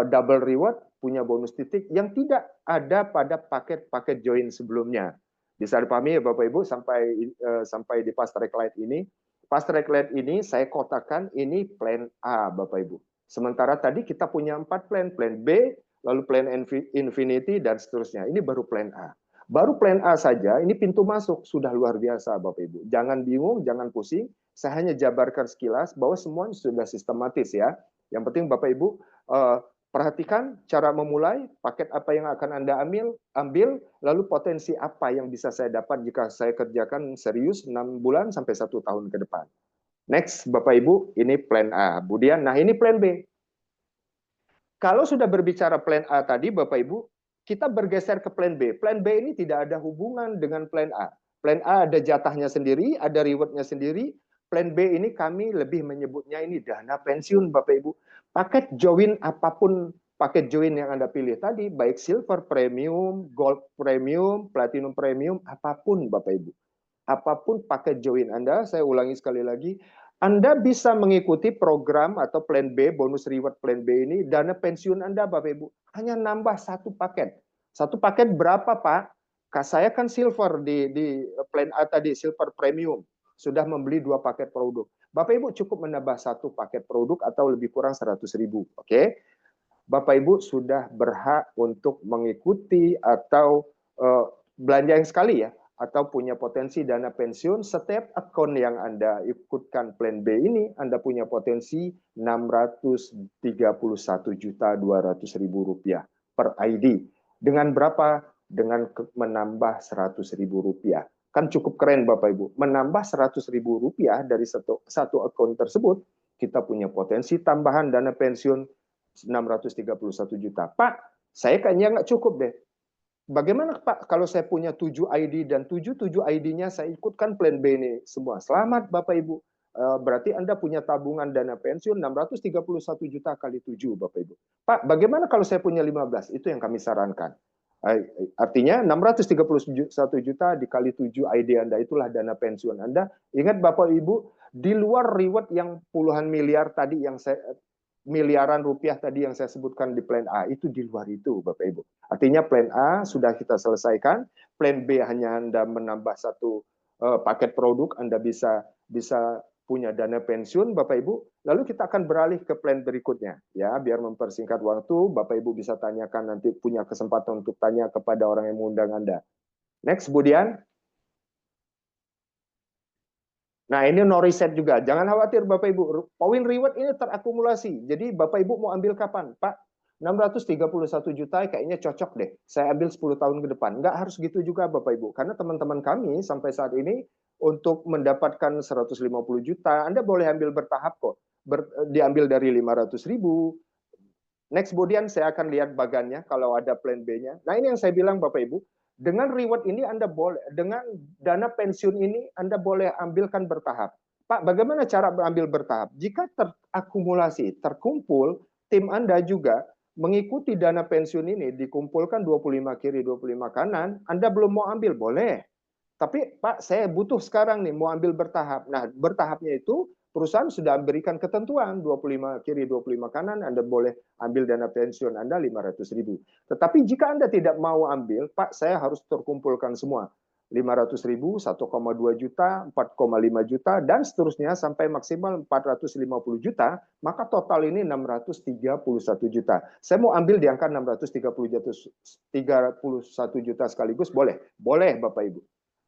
double reward, punya bonus titik yang tidak ada pada paket-paket join sebelumnya. Bisa dipahami ya Bapak Ibu sampai di Fast Track Lite ini. Fast Track Lite ini saya kotakan ini plan A Bapak Ibu. Sementara tadi kita punya 4 plan B, lalu plan Infinity dan seterusnya. Ini baru plan A. Baru plan A saja, ini pintu masuk sudah luar biasa Bapak Ibu. Jangan bingung, jangan pusing. Saya hanya jabarkan sekilas bahwa semuanya sudah sistematis ya. Yang penting Bapak Ibu perhatikan cara memulai, paket apa yang akan Anda ambil, lalu potensi apa yang bisa saya dapat jika saya kerjakan serius 6 bulan sampai 1 tahun ke depan. Next, Bapak Ibu, ini plan A. Kemudian, nah ini plan B. Kalau sudah berbicara plan A tadi, Bapak Ibu, kita bergeser ke plan B. Plan B ini tidak ada hubungan dengan plan A. Plan A ada jatahnya sendiri, ada rewardnya sendiri. plan B ini kami lebih menyebutnya ini dana pensiun Bapak Ibu. Paket join apapun paket join yang Anda pilih tadi, baik silver premium, gold premium, platinum premium, apapun Bapak Ibu. Apapun paket join Anda, saya ulangi sekali lagi, Anda bisa mengikuti program atau plan B, bonus reward plan B ini, dana pensiun Anda Bapak Ibu. Hanya nambah satu paket. Satu paket berapa Pak? Saya kan silver di plan A tadi, silver premium. Sudah membeli 2 paket produk. Bapak Ibu cukup menambah satu paket produk atau lebih kurang 100.000. Oke? Bapak Ibu sudah berhak untuk mengikuti atau belanja yang sekali ya, atau punya potensi dana pensiun. Setiap akun yang Anda ikutkan plan B ini, Anda punya potensi Rp631.200.000 per ID. Dengan berapa? Dengan menambah Rp100.000. Kan cukup keren Bapak Ibu. Menambah Rp100.000 dari satu akun tersebut, kita punya potensi tambahan dana pensiun 631 juta. Pak, saya kayaknya nggak cukup deh. Bagaimana Pak kalau saya punya 7 ID dan 7 ID-nya saya ikutkan plan B ini semua. Selamat Bapak Ibu. Berarti Anda punya tabungan dana pensiun 631 juta kali 7 Bapak Ibu. Pak, bagaimana kalau saya punya 15? Itu yang kami sarankan. Artinya 631 juta dikali 7 ID Anda, itulah dana pensiun Anda. Ingat Bapak Ibu, di luar reward yang puluhan miliar tadi yang saya miliaran rupiah tadi yang saya sebutkan di plan A, itu di luar itu Bapak Ibu. Artinya plan A sudah kita selesaikan, plan B hanya Anda menambah satu paket produk, Anda bisa punya dana pensiun Bapak Ibu. Lalu kita akan beralih ke plan berikutnya ya, biar mempersingkat waktu. Bapak Ibu bisa tanyakan, nanti punya kesempatan untuk tanya kepada orang yang mengundang Anda. Next, kemudian. Nah, ini no reset juga. Jangan khawatir Bapak Ibu. Poin reward ini terakumulasi. Jadi Bapak Ibu mau ambil kapan? Pak, 631 juta kayaknya cocok deh. Saya ambil 10 tahun ke depan. Nggak harus gitu juga Bapak Ibu. Karena teman-teman kami sampai saat ini untuk mendapatkan 150 juta, Anda boleh ambil bertahap kok. Diambil dari 500.000. Next, kemudian saya akan lihat bagannya kalau ada plan B-nya. Nah, ini yang saya bilang Bapak Ibu. Dengan reward ini Anda boleh, dengan dana pensiun ini Anda boleh ambilkan bertahap. Pak, bagaimana cara ambil bertahap? Jika terakumulasi, terkumpul, tim Anda juga mengikuti dana pensiun ini, dikumpulkan 25 kiri, 25 kanan, Anda belum mau ambil, boleh. Tapi Pak, saya butuh sekarang nih, mau ambil bertahap. Nah, bertahapnya itu perusahaan sudah berikan ketentuan 25 kiri 25 kanan, Anda boleh ambil dana pensiun Anda 500.000. Tetapi jika Anda tidak mau ambil, Pak, saya harus terkumpulkan semua. 500.000, 1,2 juta, 4,5 juta, dan seterusnya sampai maksimal 450 juta, maka total ini 631 juta. Saya mau ambil di angka 631 juta sekaligus, boleh? Boleh Bapak Ibu.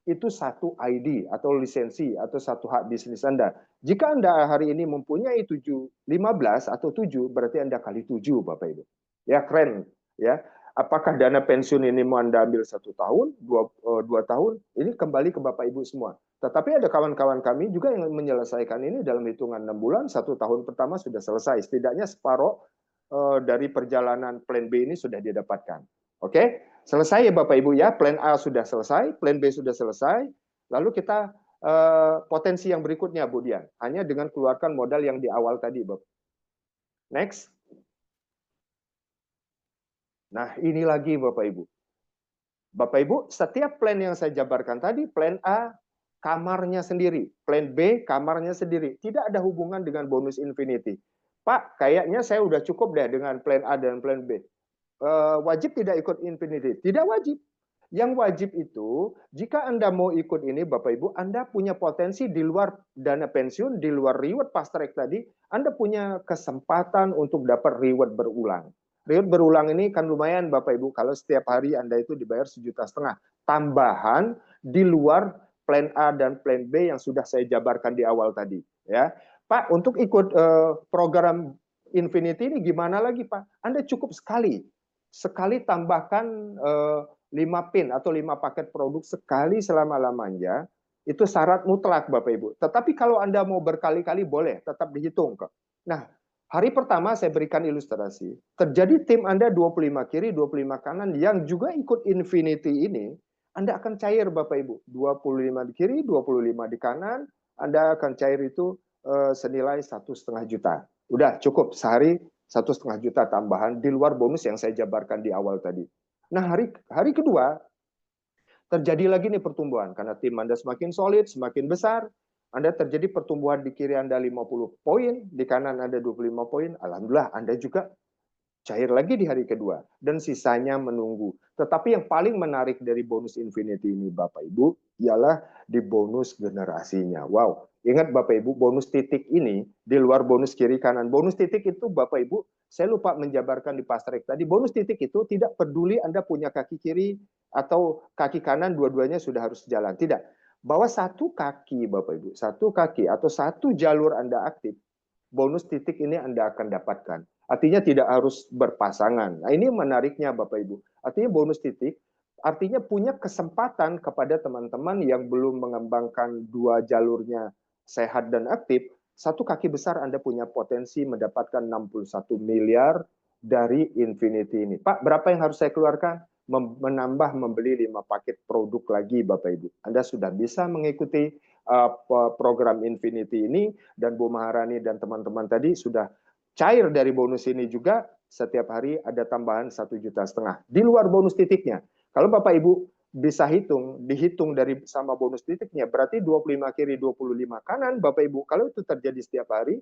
Itu satu ID atau lisensi atau satu hak bisnis Anda. Jika Anda hari ini mempunyai 15 atau 7, berarti Anda kali 7 Bapak Ibu. Ya keren ya. Apakah dana pensiun ini mau Anda ambil 1 tahun, 2 tahun, ini kembali ke Bapak Ibu semua. Tetapi ada kawan-kawan kami juga yang menyelesaikan ini dalam hitungan 6 bulan, 1 tahun pertama sudah selesai. Setidaknya separuh dari perjalanan plan B ini sudah didapatkan. Oke, selesai ya Bapak Ibu ya, plan A sudah selesai, plan B sudah selesai, lalu kita potensi yang berikutnya Bu Dian, hanya dengan keluarkan modal yang di awal tadi Bapak. Next. Nah ini lagi Bapak Ibu. Bapak Ibu, setiap plan yang saya jabarkan tadi, plan A kamarnya sendiri, plan B kamarnya sendiri, tidak ada hubungan dengan bonus infinity. Pak, kayaknya saya udah cukup deh dengan plan A dan plan B. Wajib tidak ikut infinity? Tidak wajib. Yang wajib itu, jika Anda mau ikut ini Bapak Ibu, Anda punya potensi di luar dana pensiun, di luar reward fast track tadi, Anda punya kesempatan untuk dapat reward berulang. Reward berulang ini kan lumayan Bapak Ibu, kalau setiap hari Anda itu dibayar 1,5 juta. Tambahan di luar plan A dan plan B yang sudah saya jabarkan di awal tadi. Ya, Pak, untuk ikut program Infinity ini gimana lagi Pak? Anda cukup sekali tambahkan 5 pin atau 5 paket produk sekali selama-lamanya, itu syarat mutlak Bapak Ibu. Tetapi kalau Anda mau berkali-kali boleh, tetap dihitung kok. Nah, hari pertama saya berikan ilustrasi, terjadi tim Anda 25 kiri, 25 kanan yang juga ikut Infinity ini, Anda akan cair Bapak Ibu. 25 di kiri, 25 di kanan, Anda akan cair itu senilai 1,5 juta. Udah cukup sehari 1,5 juta tambahan di luar bonus yang saya jabarkan di awal tadi. Nah, hari kedua terjadi lagi nih pertumbuhan karena tim Anda semakin solid, semakin besar. Anda terjadi pertumbuhan di kiri Anda 50 poin, di kanan Anda 25 poin. Alhamdulillah Anda juga cair lagi di hari kedua dan sisanya menunggu. Tetapi yang paling menarik dari bonus infinity ini Bapak Ibu ialah di bonus generasinya. Wow, ingat Bapak Ibu, bonus titik ini di luar bonus kiri kanan. Bonus titik itu Bapak Ibu, saya lupa menjabarkan di Pastrek tadi. Bonus titik itu tidak peduli Anda punya kaki kiri atau kaki kanan, dua-duanya sudah harus jalan. Tidak. Bahwa satu kaki Bapak Ibu, satu kaki atau satu jalur Anda aktif, bonus titik ini Anda akan dapatkan. Artinya tidak harus berpasangan. Nah, ini menariknya Bapak Ibu. Artinya bonus titik, artinya punya kesempatan kepada teman-teman yang belum mengembangkan dua jalurnya sehat dan aktif, satu kaki besar Anda punya potensi mendapatkan 61 miliar dari Infinity ini. Pak, berapa yang harus saya keluarkan? Menambah membeli 5 paket produk lagi Bapak Ibu. Anda sudah bisa mengikuti program Infinity ini, dan Bu Maharani dan teman-teman tadi sudah cair dari bonus ini juga. Setiap hari ada tambahan 1,5 juta di luar bonus titiknya. Kalau Bapak Ibu bisa dihitung dari sama bonus titiknya, berarti 25 kiri 25 kanan Bapak Ibu. Kalau itu terjadi setiap hari,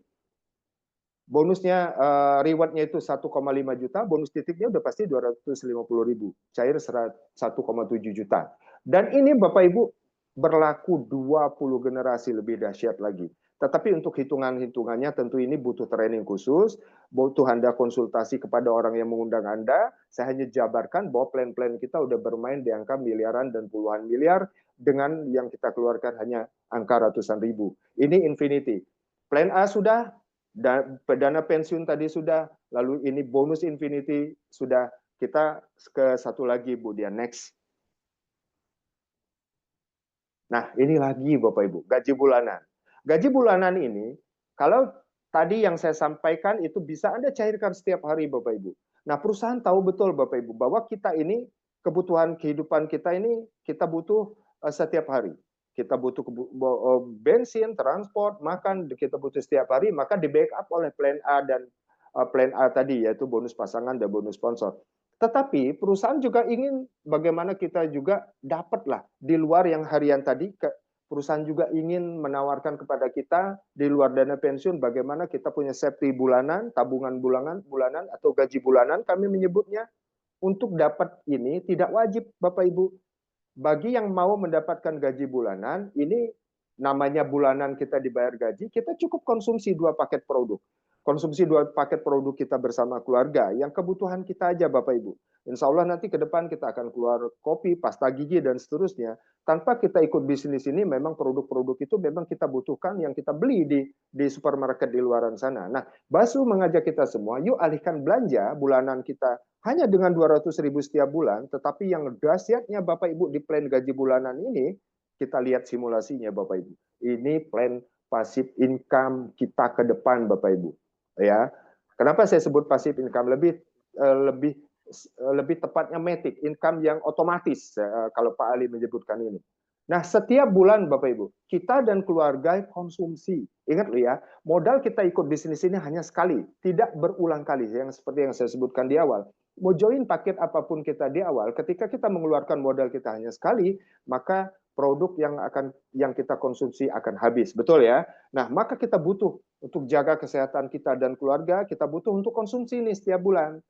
bonusnya rewardnya itu 1,5 juta, bonus titiknya udah pasti 250.000, cair 1,7 juta. Dan ini Bapak Ibu berlaku 20 generasi, lebih dahsyat lagi. Tetapi untuk hitungannya tentu ini butuh training khusus, butuh Anda konsultasi kepada orang yang mengundang Anda. Saya hanya jabarkan bahwa plan-plan kita udah bermain di angka miliaran dan puluhan miliar, dengan yang kita keluarkan hanya angka ratusan ribu. Ini Infinity. Plan A sudah, dana pensiun tadi sudah, lalu ini bonus Infinity sudah. Kita ke satu lagi Bu Dian, next. Nah, ini lagi Bapak Ibu, gaji bulanan. Gaji bulanan ini, kalau tadi yang saya sampaikan itu bisa Anda cairkan setiap hari Bapak Ibu. Nah, perusahaan tahu betul Bapak Ibu bahwa kita ini, kebutuhan kehidupan kita ini, kita butuh setiap hari. Kita butuh bensin, transport, makan, kita butuh setiap hari, maka di backup oleh plan A dan plan A tadi, yaitu bonus pasangan dan bonus sponsor. Tetapi perusahaan juga ingin bagaimana kita juga dapatlah di luar yang harian tadi. Perusahaan juga ingin menawarkan kepada kita di luar dana pensiun bagaimana kita punya safety bulanan, tabungan bulanan atau gaji bulanan kami menyebutnya. Untuk dapat ini tidak wajib Bapak Ibu. Bagi yang mau mendapatkan gaji bulanan, ini namanya bulanan kita dibayar gaji, kita cukup konsumsi 2 paket produk. Konsumsi 2 paket produk kita bersama keluarga, yang kebutuhan kita aja Bapak Ibu. Insya Allah nanti ke depan kita akan keluar kopi, pasta gigi, dan seterusnya. Tanpa kita ikut bisnis ini, memang produk-produk itu memang kita butuhkan yang kita beli di supermarket di luaran sana. Nah, Basu mengajak kita semua, yuk alihkan belanja bulanan kita hanya dengan 200.000 setiap bulan, tetapi yang dahsyatnya Bapak Ibu di plan gaji bulanan ini, kita lihat simulasinya Bapak Ibu. Ini plan passive income kita ke depan Bapak Ibu. Ya, kenapa saya sebut passive income? Lebih tepatnya matic income yang otomatis kalau Pak Ali menyebutkan ini. Nah, setiap bulan Bapak Ibu, kita dan keluarga konsumsi. Ingat loh ya, modal kita ikut bisnis ini hanya sekali, tidak berulang kali, yang seperti yang saya sebutkan di awal. Mau join paket apapun kita di awal, ketika kita mengeluarkan modal kita hanya sekali, maka produk yang kita konsumsi akan habis, betul ya? Nah, maka kita butuh untuk jaga kesehatan kita dan keluarga, kita butuh untuk konsumsi ini setiap bulan.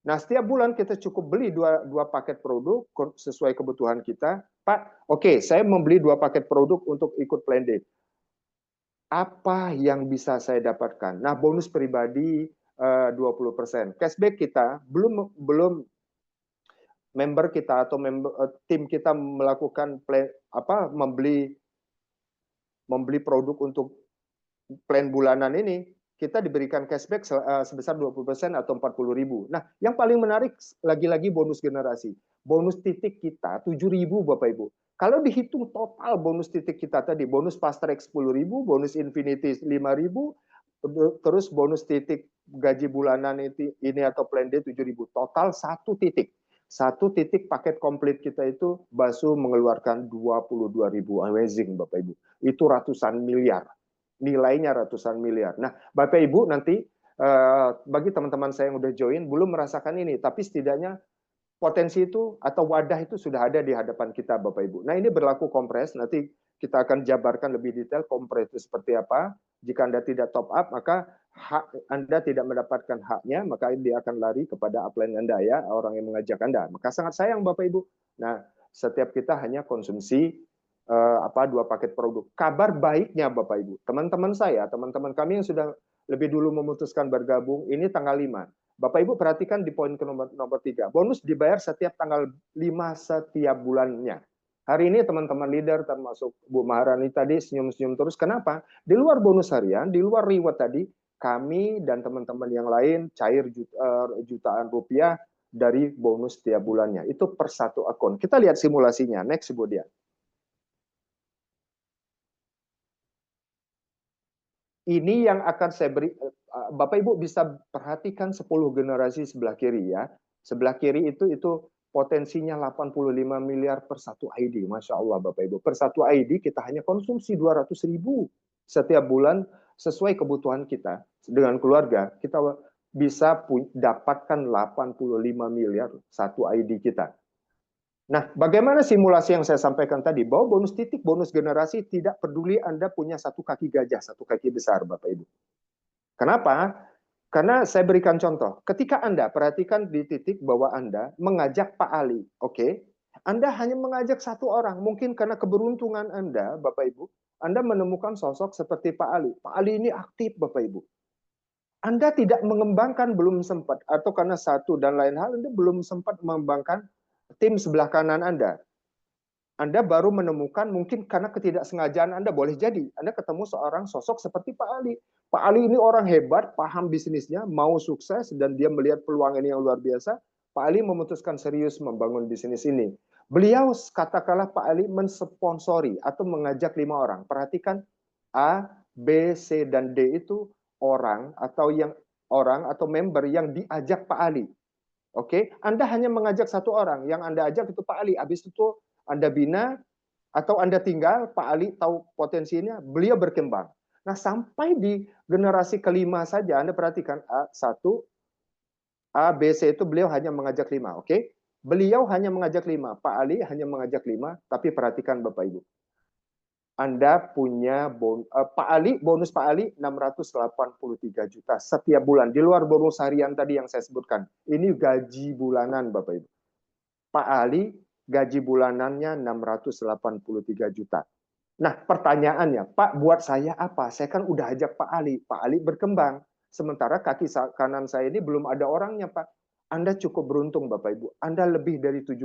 Nah, setiap bulan kita cukup beli dua paket produk sesuai kebutuhan kita. Pak, oke, saya membeli 2 paket produk untuk ikut plan D. Apa yang bisa saya dapatkan? Nah, bonus pribadi 20%. Cashback kita belum member kita atau tim kita melakukan membeli produk untuk plan bulanan ini, kita diberikan cashback sebesar 20% atau 40.000. Nah, yang paling menarik lagi-lagi bonus generasi. Bonus titik kita 7.000 Bapak Ibu. Kalau dihitung total bonus titik kita tadi, bonus fast track 10.000, bonus infinity 5.000, terus bonus titik gaji bulanan ini atau plan D 7.000, total 1 titik. Satu titik paket komplit kita itu Basu mengeluarkan 22.000, amazing Bapak Ibu. Itu ratusan miliar. Nilainya ratusan miliar. Nah, Bapak Ibu nanti bagi teman-teman saya yang udah join belum merasakan ini, tapi setidaknya potensi itu atau wadah itu sudah ada di hadapan kita Bapak Ibu. Nah, ini berlaku kompres, nanti kita akan jabarkan lebih detail kompres itu seperti apa. Jika Anda tidak top up, maka Anda tidak mendapatkan haknya, maka dia akan lari kepada upline Anda ya, orang yang mengajak Anda. Maka sangat sayang Bapak Ibu. Nah, setiap kita hanya konsumsi 2 paket produk. Kabar baiknya Bapak Ibu, teman-teman saya, teman-teman kami yang sudah lebih dulu memutuskan bergabung, ini tanggal 5. Bapak Ibu perhatikan di poin ke nomor 3. Bonus dibayar setiap tanggal 5 setiap bulannya. Hari ini teman-teman leader termasuk Bu Maharani tadi senyum-senyum terus. Kenapa? Di luar bonus harian, di luar reward tadi, kami dan teman-teman yang lain cair jutaan rupiah dari bonus setiap bulannya. Itu per satu akun. Kita lihat simulasinya. Next, Bu Dian. Ini yang akan saya beri, Bapak Ibu bisa perhatikan 10 generasi sebelah kiri ya. Sebelah kiri itu potensinya 85 miliar per satu ID. Masya Allah Bapak Ibu. Per satu ID kita hanya konsumsi 200.000 setiap bulan sesuai kebutuhan kita. Dengan keluarga kita bisa dapatkan 85 miliar satu ID kita. Nah, bagaimana simulasi yang saya sampaikan tadi? Bahwa bonus titik, bonus generasi tidak peduli Anda punya satu kaki gajah, satu kaki besar, Bapak Ibu. Kenapa? Karena saya berikan contoh. Ketika Anda, perhatikan di titik bahwa Anda mengajak Pak Ali, oke? Anda hanya mengajak satu orang. Mungkin karena keberuntungan Anda, Bapak Ibu, Anda menemukan sosok seperti Pak Ali. Pak Ali ini aktif, Bapak Ibu. Anda tidak mengembangkan, belum sempat. Atau karena satu dan lain hal, Anda belum sempat mengembangkan tim sebelah kanan Anda. Anda baru menemukan mungkin karena ketidaksengajaan Anda, boleh jadi Anda ketemu seorang sosok seperti Pak Ali. Pak Ali ini orang hebat, paham bisnisnya, mau sukses, dan dia melihat peluang ini yang luar biasa. Pak Ali memutuskan serius membangun bisnis ini. Beliau, katakanlah Pak Ali mensponsori atau mengajak 5 orang. Perhatikan, A, B, C, dan D itu orang atau member yang diajak Pak Ali. Oke, Anda hanya mengajak satu orang, yang Anda ajak itu Pak Ali. Habis itu Anda bina atau Anda tinggal, Pak Ali tahu potensinya, beliau berkembang. Nah, sampai di generasi kelima saja Anda perhatikan A1, A, B, C itu beliau hanya mengajak 5, oke? Beliau hanya mengajak 5, Pak Ali hanya mengajak 5, tapi perhatikan Bapak Ibu. Anda punya Pak Ali, bonus Pak Ali 683 juta setiap bulan. Di luar bonus harian tadi yang saya sebutkan. Ini gaji bulanan Bapak Ibu. Pak Ali gaji bulanannya 683 juta. Nah, pertanyaannya, Pak, buat saya apa? Saya kan udah ajak Pak Ali. Pak Ali berkembang. Sementara kaki kanan saya ini belum ada orangnya, Pak. Anda cukup beruntung, Bapak Ibu. Anda lebih dari 7.000.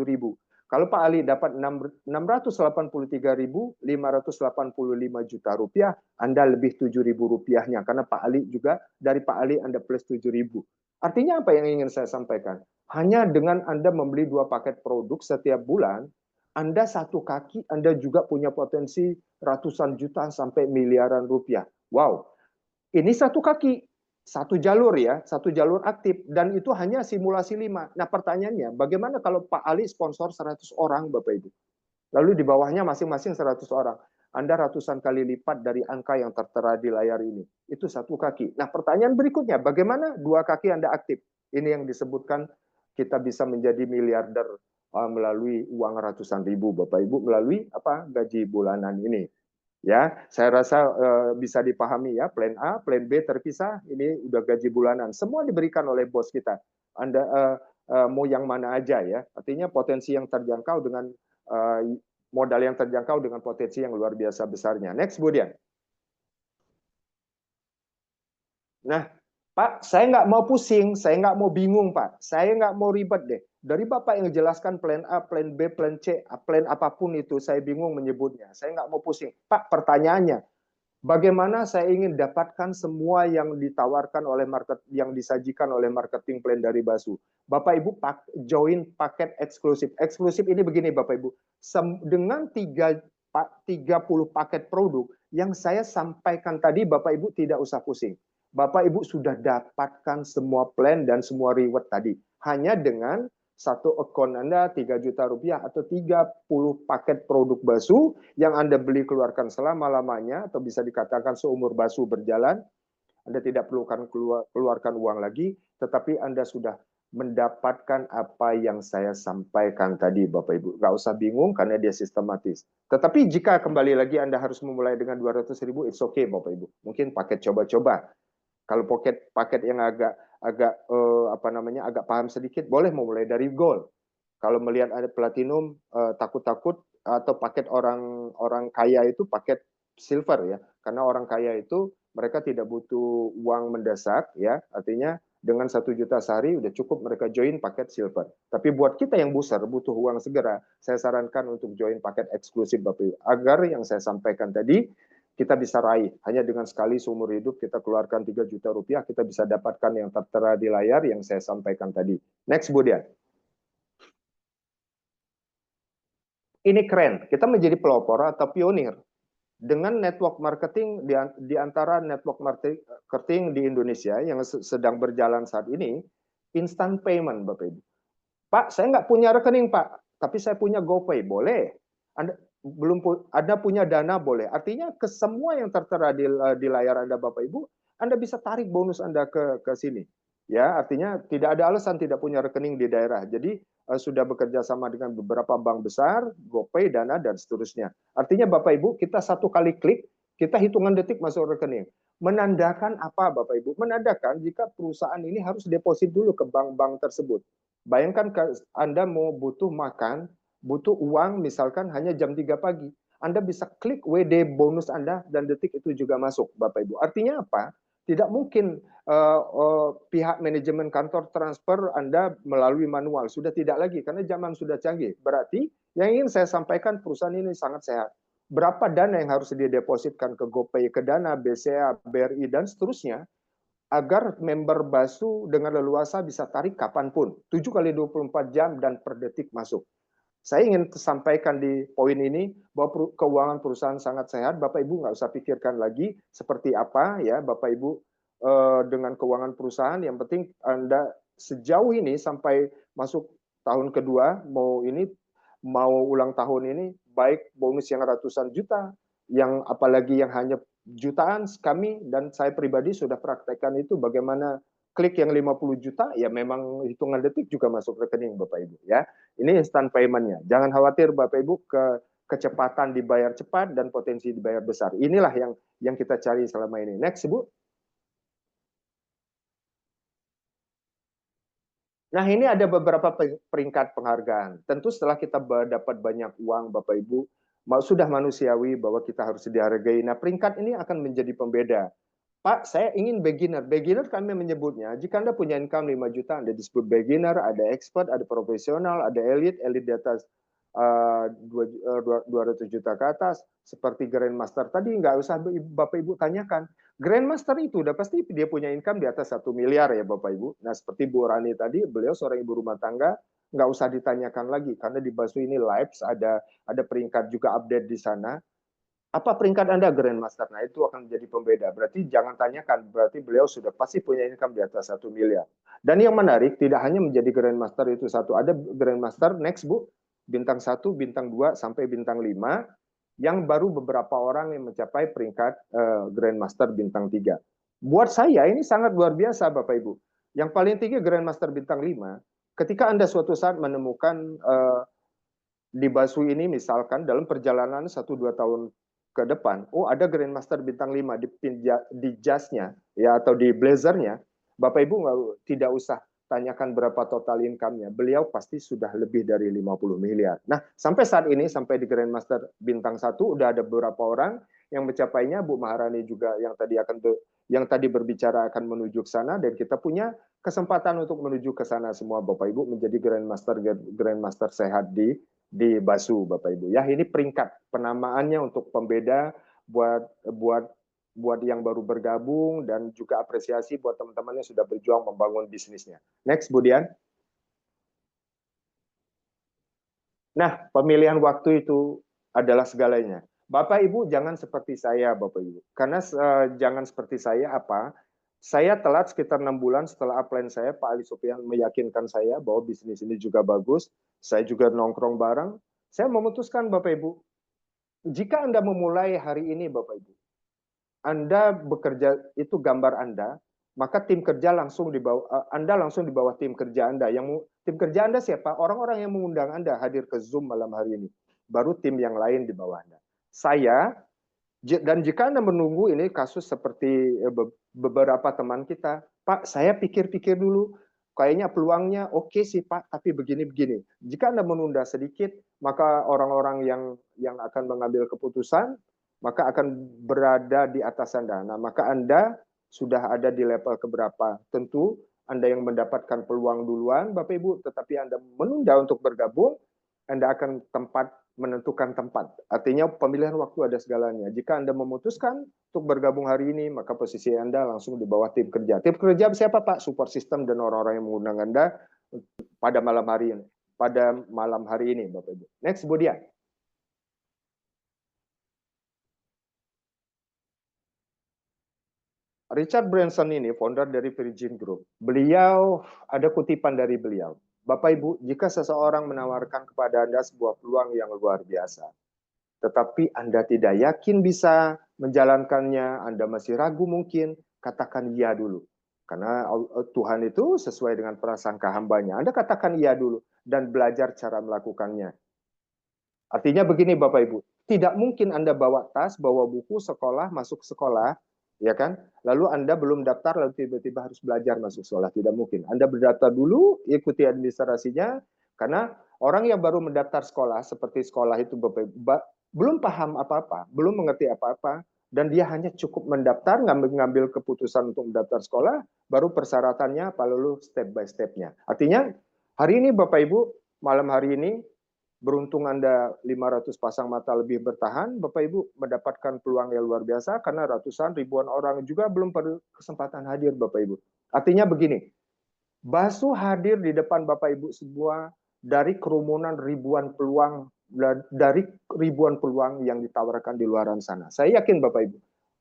Kalau Pak Ali dapat 683.585 juta rupiah, Anda lebih 7.000 rupiahnya. Karena Pak Ali juga, dari Pak Ali Anda plus 7.000. Artinya apa yang ingin saya sampaikan? Hanya dengan Anda membeli 2 paket produk setiap bulan, Anda satu kaki, Anda juga punya potensi ratusan juta sampai miliaran rupiah. Wow, ini satu kaki. Satu jalur ya, satu jalur aktif, dan itu hanya simulasi 5. Nah, pertanyaannya, bagaimana kalau Pak Ali sponsor 100 orang Bapak Ibu? Lalu di bawahnya masing-masing 100 orang. Anda ratusan kali lipat dari angka yang tertera di layar ini. Itu satu kaki. Nah, pertanyaan berikutnya, bagaimana 2 kaki Anda aktif? Ini yang disebutkan kita bisa menjadi miliarder melalui uang ratusan ribu Bapak Ibu, melalui gaji bulanan ini. Ya, saya rasa bisa dipahami ya, plan A, plan B terpisah, ini udah gaji bulanan, semua diberikan oleh bos kita. Anda mau yang mana aja ya, artinya potensi yang terjangkau dengan modal yang terjangkau dengan potensi yang luar biasa besarnya. Next, kemudian. Nah, Pak, saya nggak mau pusing, saya nggak mau bingung, Pak. Saya nggak mau ribet deh. Dari Bapak yang jelaskan plan A, plan B, plan C, plan apapun itu, saya bingung menyebutnya. Saya nggak mau pusing. Pak, pertanyaannya, bagaimana saya ingin dapatkan semua yang ditawarkan oleh yang disajikan oleh marketing plan dari Basu? Bapak Ibu join paket eksklusif. Eksklusif ini begini Bapak Ibu. Dengan 30 paket produk yang saya sampaikan tadi, Bapak Ibu tidak usah pusing. Bapak Ibu sudah dapatkan semua plan dan semua reward tadi. Hanya dengan satu akun Anda 3 juta rupiah atau 30 paket produk basuh yang Anda beli keluarkan selama-lamanya atau bisa dikatakan seumur basuh berjalan, Anda tidak perlu keluarkan uang lagi, tetapi Anda sudah mendapatkan apa yang saya sampaikan tadi, Bapak Ibu. Nggak usah bingung karena dia sistematis. Tetapi jika kembali lagi Anda harus memulai dengan 200.000, it's okay, Bapak Ibu. Mungkin paket coba-coba. Kalau paket yang agak agak paham sedikit, boleh memulai dari gold. Kalau melihat ada platinum, takut-takut atau paket orang kaya itu paket silver ya, karena orang kaya itu mereka tidak butuh uang mendesak ya, artinya dengan 1 juta sehari udah cukup mereka join paket silver. Tapi buat kita yang buser butuh uang segera, saya sarankan untuk join paket eksklusif Bapak Ibu, agar yang saya sampaikan tadi kita bisa raih. Hanya dengan sekali seumur hidup kita keluarkan 3 juta rupiah, kita bisa dapatkan yang tertera di layar yang saya sampaikan tadi. Next, Budian. Ini keren, kita menjadi pelopor atau pionir dengan network marketing di antara network marketing di Indonesia yang sedang berjalan saat ini, instant payment, Bapak Ibu. Pak, saya nggak punya rekening, Pak, tapi saya punya GoPay, boleh. Anda punya dana, boleh. Artinya ke semua yang tertera di layar Anda, Bapak Ibu, Anda bisa tarik bonus Anda ke sini. Ya, artinya tidak ada alasan tidak punya rekening di daerah. Jadi sudah bekerja sama dengan beberapa bank besar, GoPay, Dana, dan seterusnya. Artinya Bapak Ibu, kita satu kali klik, kita hitungan detik masuk rekening. Menandakan apa Bapak Ibu? Menandakan jika perusahaan ini harus deposit dulu ke bank-bank tersebut. Bayangkan Anda mau butuh makan, butuh uang misalkan hanya jam 3 pagi. Anda bisa klik WD bonus Anda dan detik itu juga masuk Bapak Ibu. Artinya apa? Tidak mungkin pihak manajemen kantor transfer Anda melalui manual. Sudah tidak lagi karena zaman sudah canggih. Berarti yang ingin saya sampaikan perusahaan ini sangat sehat. Berapa dana yang harus didepositkan ke GoPay, ke Dana, BCA, BRI, dan seterusnya, agar member Basu dengan leluasa bisa tarik kapanpun. 7 kali 24 jam dan per detik masuk. Saya ingin sampaikan di poin ini bahwa keuangan perusahaan sangat sehat. Bapak Ibu nggak usah pikirkan lagi seperti apa ya Bapak Ibu dengan keuangan perusahaan. Yang penting Anda sejauh ini sampai masuk tahun kedua mau ulang tahun ini, baik bonus yang ratusan juta, yang apalagi yang hanya jutaan, kami dan saya pribadi sudah praktekkan itu bagaimana klik yang 50 juta, ya memang hitungan detik juga masuk rekening Bapak Ibu ya. Ini instant payment-nya. Jangan khawatir Bapak Ibu kecepatan dibayar cepat dan potensi dibayar besar. Inilah yang kita cari selama ini. Next, Bu. Nah, ini ada beberapa peringkat penghargaan. Tentu setelah kita dapat banyak uang, Bapak Ibu, sudah manusiawi bahwa kita harus dihargai. Nah, peringkat ini akan menjadi pembeda. Pak, saya ingin beginner. Beginner kami menyebutnya, jika Anda punya income 5 juta, Anda disebut beginner, ada expert, ada profesional, ada elite di atas 200 juta ke atas, seperti Grandmaster tadi, nggak usah Bapak Ibu tanyakan. Grandmaster itu udah pasti dia punya income di atas 1 miliar ya Bapak Ibu. Nah seperti Bu Rani tadi, beliau seorang ibu rumah tangga, nggak usah ditanyakan lagi, karena di Basu ini live, ada peringkat juga update di sana. Apa peringkat Anda Grandmaster? Nah, itu akan menjadi pembeda. Berarti jangan tanyakan, berarti beliau sudah pasti punya income di atas 1 miliar. Dan yang menarik, tidak hanya menjadi Grandmaster itu satu. Ada Grandmaster, next Bu, bintang 1, bintang 2, sampai bintang 5, yang baru beberapa orang yang mencapai peringkat Grandmaster bintang 3. Buat saya ini sangat luar biasa Bapak Ibu. Yang paling tinggi Grandmaster bintang 5, ketika Anda suatu saat menemukan di Basu ini misalkan dalam perjalanan 1-2 tahun ke depan, oh ada Grandmaster bintang 5 di jasnya ya atau di blazernya, Bapak Ibu tidak usah tanyakan berapa total income-nya. Beliau pasti sudah lebih dari 50 miliar. Nah, sampai saat ini sampai di Grandmaster bintang 1 udah ada beberapa orang yang mencapainya. Bu Maharani juga yang tadi berbicara akan menuju ke sana, dan kita punya kesempatan untuk menuju ke sana semua Bapak Ibu menjadi Grandmaster sehat di Basu Bapak Ibu. Ya, ini peringkat penamaannya untuk pembeda buat yang baru bergabung, dan juga apresiasi buat teman-teman yang sudah berjuang membangun bisnisnya. Next, Budian. Nah, pemilihan waktu itu adalah segalanya. Bapak Ibu jangan seperti saya Bapak Ibu. Karena jangan seperti saya apa? Saya telat sekitar 6 bulan setelah upline saya, Pak Ali Supian meyakinkan saya bahwa bisnis ini juga bagus. Saya juga nongkrong bareng. Saya memutuskan Bapak Ibu, jika Anda memulai hari ini Bapak Ibu, Anda bekerja itu gambar Anda, maka tim kerja langsung di bawah Anda langsung di bawah tim kerja Anda. Tim kerja Anda siapa? Orang-orang yang mengundang Anda hadir ke Zoom malam hari ini. Baru tim yang lain di bawah Anda. Saya dan jika Anda menunggu ini kasus seperti beberapa teman kita, Pak, saya pikir-pikir dulu, kayaknya peluangnya oke sih Pak, tapi begini-begini. Jika Anda menunda sedikit, maka orang-orang yang akan mengambil keputusan, maka akan berada di atas Anda. Nah, maka Anda sudah ada di level keberapa. Tentu Anda yang mendapatkan peluang duluan, Bapak Ibu, tetapi Anda menunda untuk bergabung, Anda akan menentukan tempat. Artinya pemilihan waktu ada segalanya. Jika Anda memutuskan untuk bergabung hari ini, maka posisi Anda langsung di bawah tim kerja. Tim kerja siapa Pak? Support system dan orang-orang yang mengundang Anda pada malam hari ini. Pada malam hari ini, Bapak Ibu. Next, Bu Dia. Richard Branson ini founder dari Virgin Group. Beliau, ada kutipan dari beliau. Bapak Ibu, jika seseorang menawarkan kepada Anda sebuah peluang yang luar biasa, tetapi Anda tidak yakin bisa menjalankannya, Anda masih ragu mungkin, katakan iya dulu. Karena Tuhan itu sesuai dengan prasangka hambanya. Anda katakan iya dulu dan belajar cara melakukannya. Artinya begini Bapak Ibu, tidak mungkin Anda bawa tas, bawa buku sekolah, masuk sekolah, ya kan? Lalu Anda belum daftar, lalu tiba-tiba harus belajar masuk sekolah. Tidak mungkin. Anda berdaftar dulu, ikuti administrasinya, karena orang yang baru mendaftar sekolah, seperti sekolah itu Bapak Ibu, belum paham apa-apa, belum mengerti apa-apa, dan dia hanya cukup mendaftar, ngambil keputusan untuk mendaftar sekolah, baru persyaratannya, lalu step by step-nya. Artinya, hari ini Bapak Ibu, malam hari ini, beruntung Anda 500 pasang mata lebih bertahan, Bapak Ibu mendapatkan peluang yang luar biasa karena ratusan ribuan orang juga belum berkesempatan hadir Bapak Ibu. Artinya begini, Basu hadir di depan Bapak Ibu semua dari kerumunan ribuan peluang yang ditawarkan di luar sana. Saya yakin Bapak Ibu,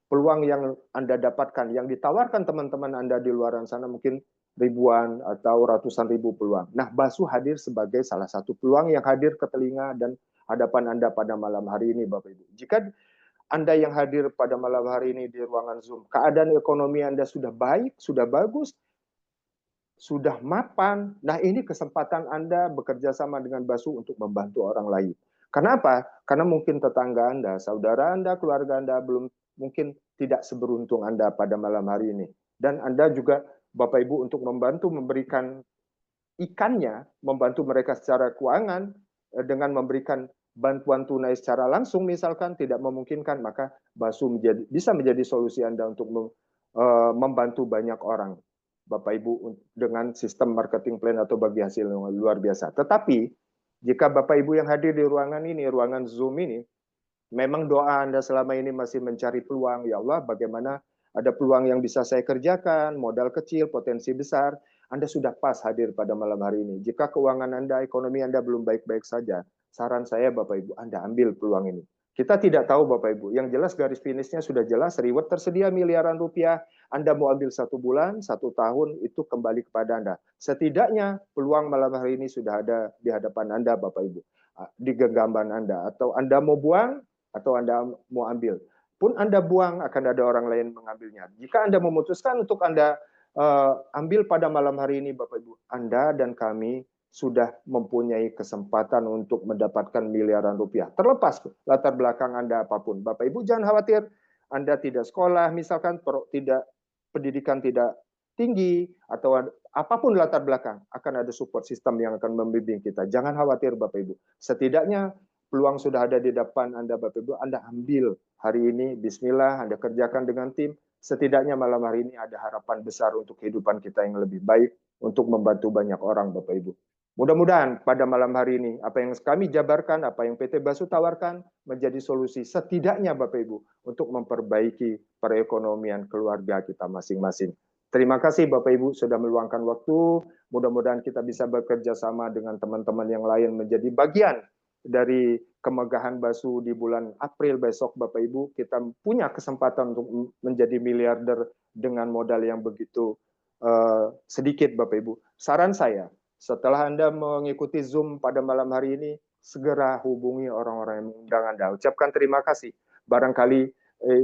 peluang yang Anda dapatkan, yang ditawarkan teman-teman Anda di luar sana mungkin ribuan atau ratusan ribu peluang. Nah, Basu hadir sebagai salah satu peluang yang hadir ke telinga dan hadapan Anda pada malam hari ini, Bapak Ibu. Jika Anda yang hadir pada malam hari ini di ruangan Zoom, keadaan ekonomi Anda sudah baik, sudah bagus, sudah mapan. Nah, ini kesempatan Anda bekerja sama dengan Basu untuk membantu orang lain. Kenapa? Karena mungkin tetangga Anda, saudara Anda, keluarga Anda belum mungkin tidak seberuntung Anda pada malam hari ini. Dan Anda juga Bapak Ibu untuk membantu memberikan ikannya, membantu mereka secara keuangan dengan memberikan bantuan tunai secara langsung misalkan tidak memungkinkan, maka Basu bisa menjadi solusi Anda untuk membantu banyak orang. Bapak Ibu dengan sistem marketing plan atau bagi hasil yang luar biasa. Tetapi jika Bapak Ibu yang hadir di ruangan ini, ruangan Zoom ini, memang doa Anda selama ini masih mencari peluang, ya Allah bagaimana ada peluang yang bisa saya kerjakan, modal kecil, potensi besar, Anda sudah pas hadir pada malam hari ini. Jika keuangan Anda, ekonomi Anda belum baik-baik saja, saran saya Bapak Ibu, Anda ambil peluang ini. Kita tidak tahu Bapak Ibu, yang jelas garis finishnya sudah jelas, reward tersedia miliaran rupiah, Anda mau ambil 1 bulan, 1 tahun, itu kembali kepada Anda. Setidaknya peluang malam hari ini sudah ada di hadapan Anda Bapak Ibu, di genggaman Anda, atau Anda mau buang, atau Anda mau ambil. Pun Anda buang, akan ada orang lain mengambilnya. Jika Anda memutuskan untuk Anda ambil pada malam hari ini, Bapak Ibu, Anda dan kami sudah mempunyai kesempatan untuk mendapatkan miliaran rupiah. Terlepas latar belakang Anda apapun. Bapak Ibu jangan khawatir, Anda tidak sekolah, misalkan pendidikan tidak tinggi, atau apapun latar belakang, akan ada support system yang akan membimbing kita. Jangan khawatir Bapak Ibu. Setidaknya peluang sudah ada di depan Anda Bapak Ibu, Anda ambil hari ini, bismillah, Anda kerjakan dengan tim, setidaknya malam hari ini ada harapan besar untuk kehidupan kita yang lebih baik, untuk membantu banyak orang Bapak Ibu. Mudah-mudahan pada malam hari ini, apa yang kami jabarkan, apa yang PT Basu tawarkan, menjadi solusi setidaknya Bapak Ibu, untuk memperbaiki perekonomian keluarga kita masing-masing. Terima kasih Bapak Ibu sudah meluangkan waktu, mudah-mudahan kita bisa bekerja sama dengan teman-teman yang lain menjadi bagian dari kemegahan Basu di bulan April besok Bapak Ibu, kita punya kesempatan untuk menjadi miliarder dengan modal yang begitu sedikit Bapak Ibu. Saran saya, setelah Anda mengikuti Zoom pada malam hari ini, segera hubungi orang-orang yang mengundang Anda. Ucapkan terima kasih. Barangkali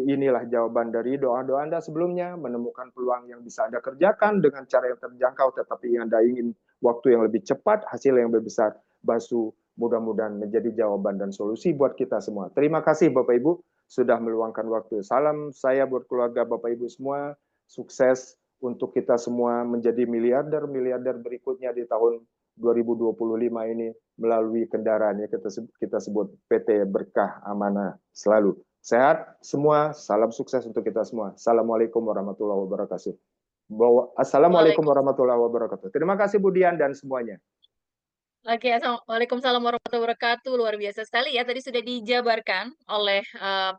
inilah jawaban dari doa-doa Anda sebelumnya, menemukan peluang yang bisa Anda kerjakan dengan cara yang terjangkau, tetapi Anda ingin waktu yang lebih cepat, hasil yang lebih besar. Basu mudah-mudahan menjadi jawaban dan solusi buat kita semua. Terima kasih Bapak Ibu sudah meluangkan waktu. Salam saya buat keluarga Bapak Ibu semua. Sukses untuk kita semua menjadi miliarder berikutnya di tahun 2025 ini melalui kendaraan yang kita sebut PT Berkah Amanah selalu. Sehat semua, salam sukses untuk kita semua. Assalamualaikum warahmatullahi wabarakatuh. Assalamualaikum warahmatullahi wabarakatuh. Terima kasih Bu Dian dan semuanya. Oke, Waalaikumsalam warahmatullahi wabarakatuh. Luar biasa sekali ya. Tadi sudah dijabarkan oleh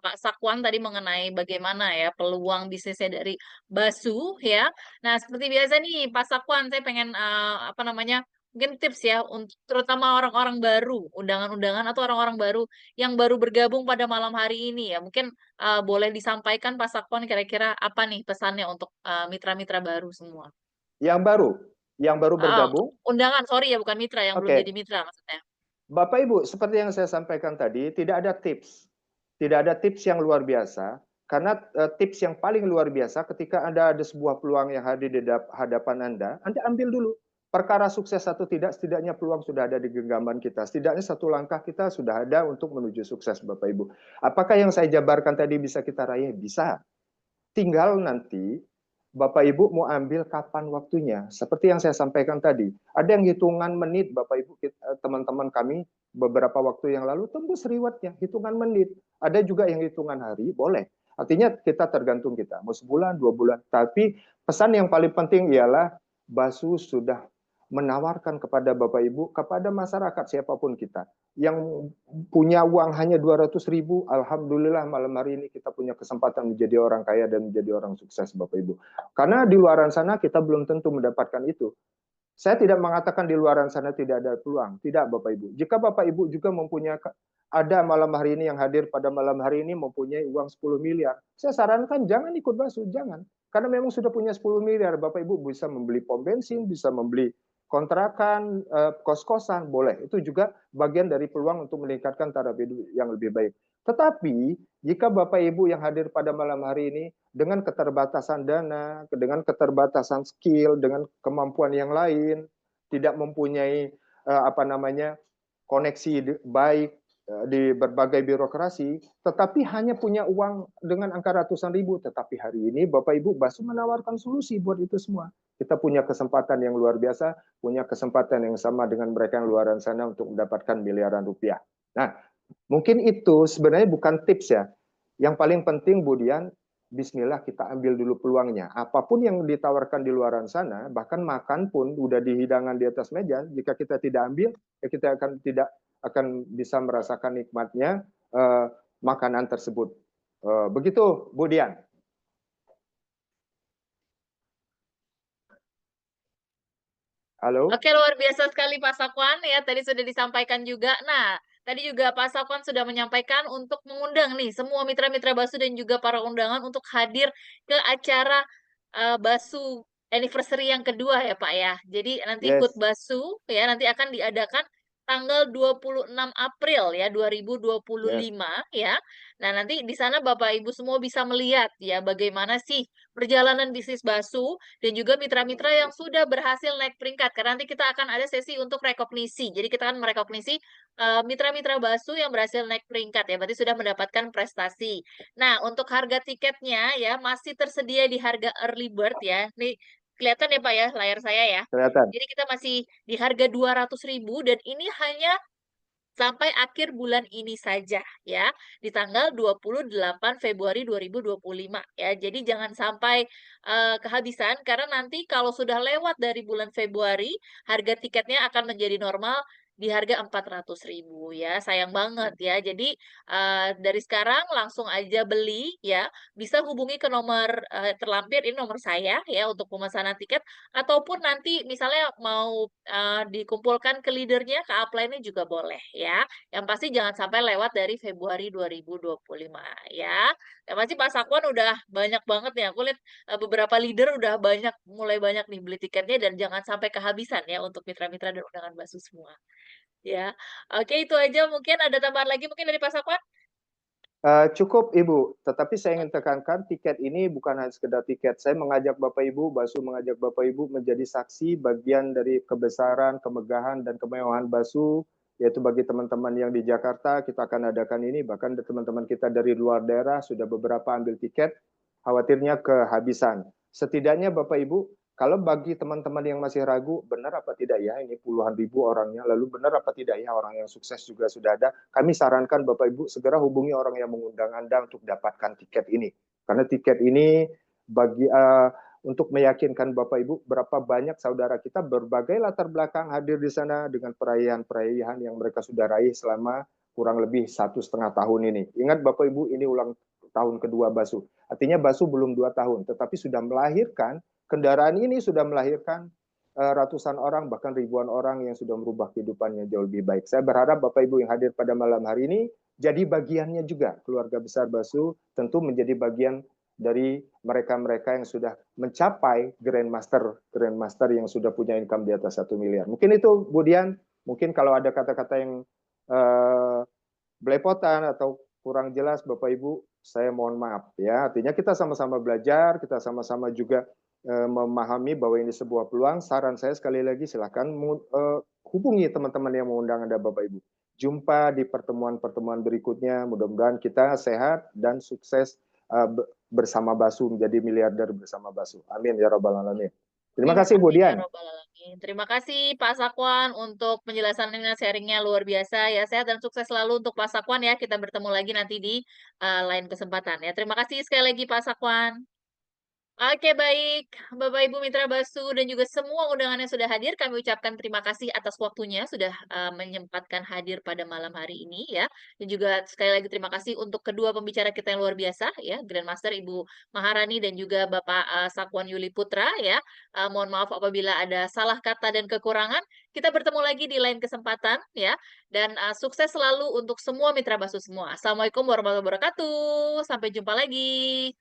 Pak Sakwan tadi mengenai bagaimana ya peluang bisnisnya dari Basu ya. Nah, seperti biasa nih Pak Sakwan, saya pengen apa namanya mungkin tips ya untuk terutama orang-orang baru, undangan-undangan atau orang-orang baru yang baru bergabung pada malam hari ini ya. Mungkin boleh disampaikan Pak Sakwan kira-kira apa nih pesannya untuk mitra-mitra baru semua. Yang baru bergabung. Undangan, sorry ya, bukan mitra, yang belum jadi mitra maksudnya. Bapak Ibu, seperti yang saya sampaikan tadi, tidak ada tips. Tidak ada tips yang luar biasa, karena tips yang paling luar biasa ketika Anda ada sebuah peluang yang hadir di hadapan Anda ambil dulu. Perkara sukses atau tidak, setidaknya peluang sudah ada di genggaman kita. Setidaknya satu langkah kita sudah ada untuk menuju sukses, Bapak Ibu. Apakah yang saya jabarkan tadi bisa kita raih? Bisa. Tinggal nanti Bapak Ibu mau ambil kapan waktunya. Seperti yang saya sampaikan tadi, ada yang hitungan menit Bapak Ibu, teman-teman kami beberapa waktu yang lalu tembus rewardnya, hitungan menit. Ada juga yang hitungan hari, boleh. Artinya kita tergantung kita, mau sebulan, 2 bulan. Tapi pesan yang paling penting ialah Basu sudah menawarkan kepada Bapak Ibu, kepada masyarakat siapapun kita, yang punya uang hanya 200.000, alhamdulillah malam hari ini kita punya kesempatan menjadi orang kaya dan menjadi orang sukses Bapak Ibu. Karena di luar sana kita belum tentu mendapatkan itu. Saya tidak mengatakan di luar sana tidak ada peluang, tidak Bapak Ibu. Jika Bapak Ibu juga mempunyai, ada malam hari ini yang hadir pada malam hari ini mempunyai uang 10 miliar, saya sarankan jangan ikut Basu, jangan. Karena memang sudah punya 10 miliar, Bapak Ibu bisa membeli pom bensin, bisa membeli kontrakan, kos-kosan, boleh. Itu juga bagian dari peluang untuk meningkatkan taraf hidup yang lebih baik. Tetapi, jika Bapak Ibu yang hadir pada malam hari ini, dengan keterbatasan dana, dengan keterbatasan skill, dengan kemampuan yang lain, tidak mempunyai koneksi baik di berbagai birokrasi, tetapi hanya punya uang dengan angka ratusan ribu. Tetapi hari ini Bapak Ibu Basu menawarkan solusi buat itu semua. Kita punya kesempatan yang luar biasa, punya kesempatan yang sama dengan mereka yang luar sana untuk mendapatkan miliaran rupiah. Nah, mungkin itu sebenarnya bukan tips ya. Yang paling penting Bu Dian, bismillah kita ambil dulu peluangnya. Apapun yang ditawarkan di luar sana, bahkan makan pun udah di hidangan di atas meja, jika kita tidak ambil, ya kita tidak akan bisa merasakan nikmatnya makanan tersebut. Begitu Bu Dian. Halo. Oke, luar biasa sekali Pak Sakwan ya. Tadi sudah disampaikan juga. Nah, tadi juga Pak Sakwan sudah menyampaikan untuk mengundang nih semua mitra-mitra Basu dan juga para undangan untuk hadir ke acara Basu anniversary yang kedua ya Pak ya. Jadi nanti Yes. HUT Basu ya nanti akan diadakan tanggal 26 April ya 2025 ya. Nah, nanti di sana Bapak Ibu semua bisa melihat ya bagaimana sih perjalanan bisnis Basu dan juga mitra-mitra yang sudah berhasil naik peringkat. Karena nanti kita akan ada sesi untuk rekognisi. Jadi kita akan merekognisi mitra-mitra Basu yang berhasil naik peringkat ya. Berarti sudah mendapatkan prestasi. Nah, untuk harga tiketnya ya masih tersedia di harga early bird ya. Nih kelihatan ya Pak ya layar saya ya. Kelihatan. Jadi kita masih di harga 200.000 dan ini hanya sampai akhir bulan ini saja ya, di tanggal 28 Februari 2025 ya. Jadi jangan sampai kehabisan karena nanti kalau sudah lewat dari bulan Februari, harga tiketnya akan menjadi normal di harga 400.000 ya, sayang banget ya. Jadi, dari sekarang langsung aja beli ya, bisa hubungi ke nomor, terlampir, ini nomor saya ya untuk pemesanan tiket, ataupun nanti misalnya mau, dikumpulkan ke leader-nya, ke upline-nya juga boleh ya. Yang pasti jangan sampai lewat dari Februari 2025 ya. Yang pasti Pak Sakwan udah banyak banget nih, aku lihat, beberapa leader udah mulai banyak nih beli tiketnya dan jangan sampai kehabisan ya untuk mitra-mitra dan undangan Basu semua. Ya, oke itu aja mungkin ada tambahan lagi mungkin dari Pak Safwan? Cukup Ibu, tetapi saya ingin tekankan tiket ini bukan hanya sekedar tiket. Saya mengajak Bapak Ibu, Basu mengajak Bapak Ibu menjadi saksi bagian dari kebesaran, kemegahan, dan kemewahan Basu, yaitu bagi teman-teman yang di Jakarta, kita akan adakan ini, bahkan teman-teman kita dari luar daerah sudah beberapa ambil tiket, khawatirnya kehabisan. Setidaknya Bapak Ibu, kalau bagi teman-teman yang masih ragu, benar apa tidak ya, ini puluhan ribu orangnya, lalu benar apa tidak ya orang yang sukses juga sudah ada, kami sarankan Bapak Ibu segera hubungi orang yang mengundang Anda untuk dapatkan tiket ini. Karena tiket ini bagi untuk meyakinkan Bapak Ibu berapa banyak saudara kita berbagai latar belakang hadir di sana dengan perayaan-perayaan yang mereka sudah raih selama kurang lebih 1,5 tahun ini. Ingat Bapak Ibu, ini ulang tahun kedua Basu. Artinya Basu belum 2 tahun, tetapi sudah melahirkan, kendaraan ini sudah melahirkan ratusan orang, bahkan ribuan orang yang sudah merubah kehidupannya jauh lebih baik. Saya berharap Bapak Ibu yang hadir pada malam hari ini jadi bagiannya juga. Keluarga besar Basu tentu menjadi bagian dari mereka-mereka yang sudah mencapai Grandmaster yang sudah punya income di atas 1 miliar. Mungkin itu Bu Dian, mungkin kalau ada kata-kata yang belepotan atau kurang jelas Bapak Ibu, saya mohon maaf ya. Artinya kita sama-sama belajar, kita sama-sama juga memahami bahwa ini sebuah peluang. Saran saya sekali lagi silakan hubungi teman-teman yang mengundang Anda Bapak Ibu. Jumpa di pertemuan-pertemuan berikutnya. Mudah-mudahan kita sehat dan sukses bersama Basu, menjadi miliarder bersama Basu. Amin ya rabbal alamin. Terima Amin, kasih Bu amin ya Dian. robbal alamin. Terima kasih Pak Sakwan untuk penjelasannya, sharingnya luar biasa ya. Sehat dan sukses selalu untuk Pak Sakwan ya. Kita bertemu lagi nanti di lain kesempatan ya. Terima kasih sekali lagi Pak Sakwan. Oke baik, Bapak Ibu Mitra Basu dan juga semua undangan yang sudah hadir, kami ucapkan terima kasih atas waktunya sudah menyempatkan hadir pada malam hari ini ya. Dan juga sekali lagi terima kasih untuk kedua pembicara kita yang luar biasa ya, Grandmaster Ibu Maharani dan juga Bapak Sakwan Yuli Putra ya. Mohon maaf apabila ada salah kata dan kekurangan. Kita bertemu lagi di lain kesempatan ya. Dan sukses selalu untuk semua Mitra Basu semua. Assalamualaikum warahmatullahi wabarakatuh. Sampai jumpa lagi.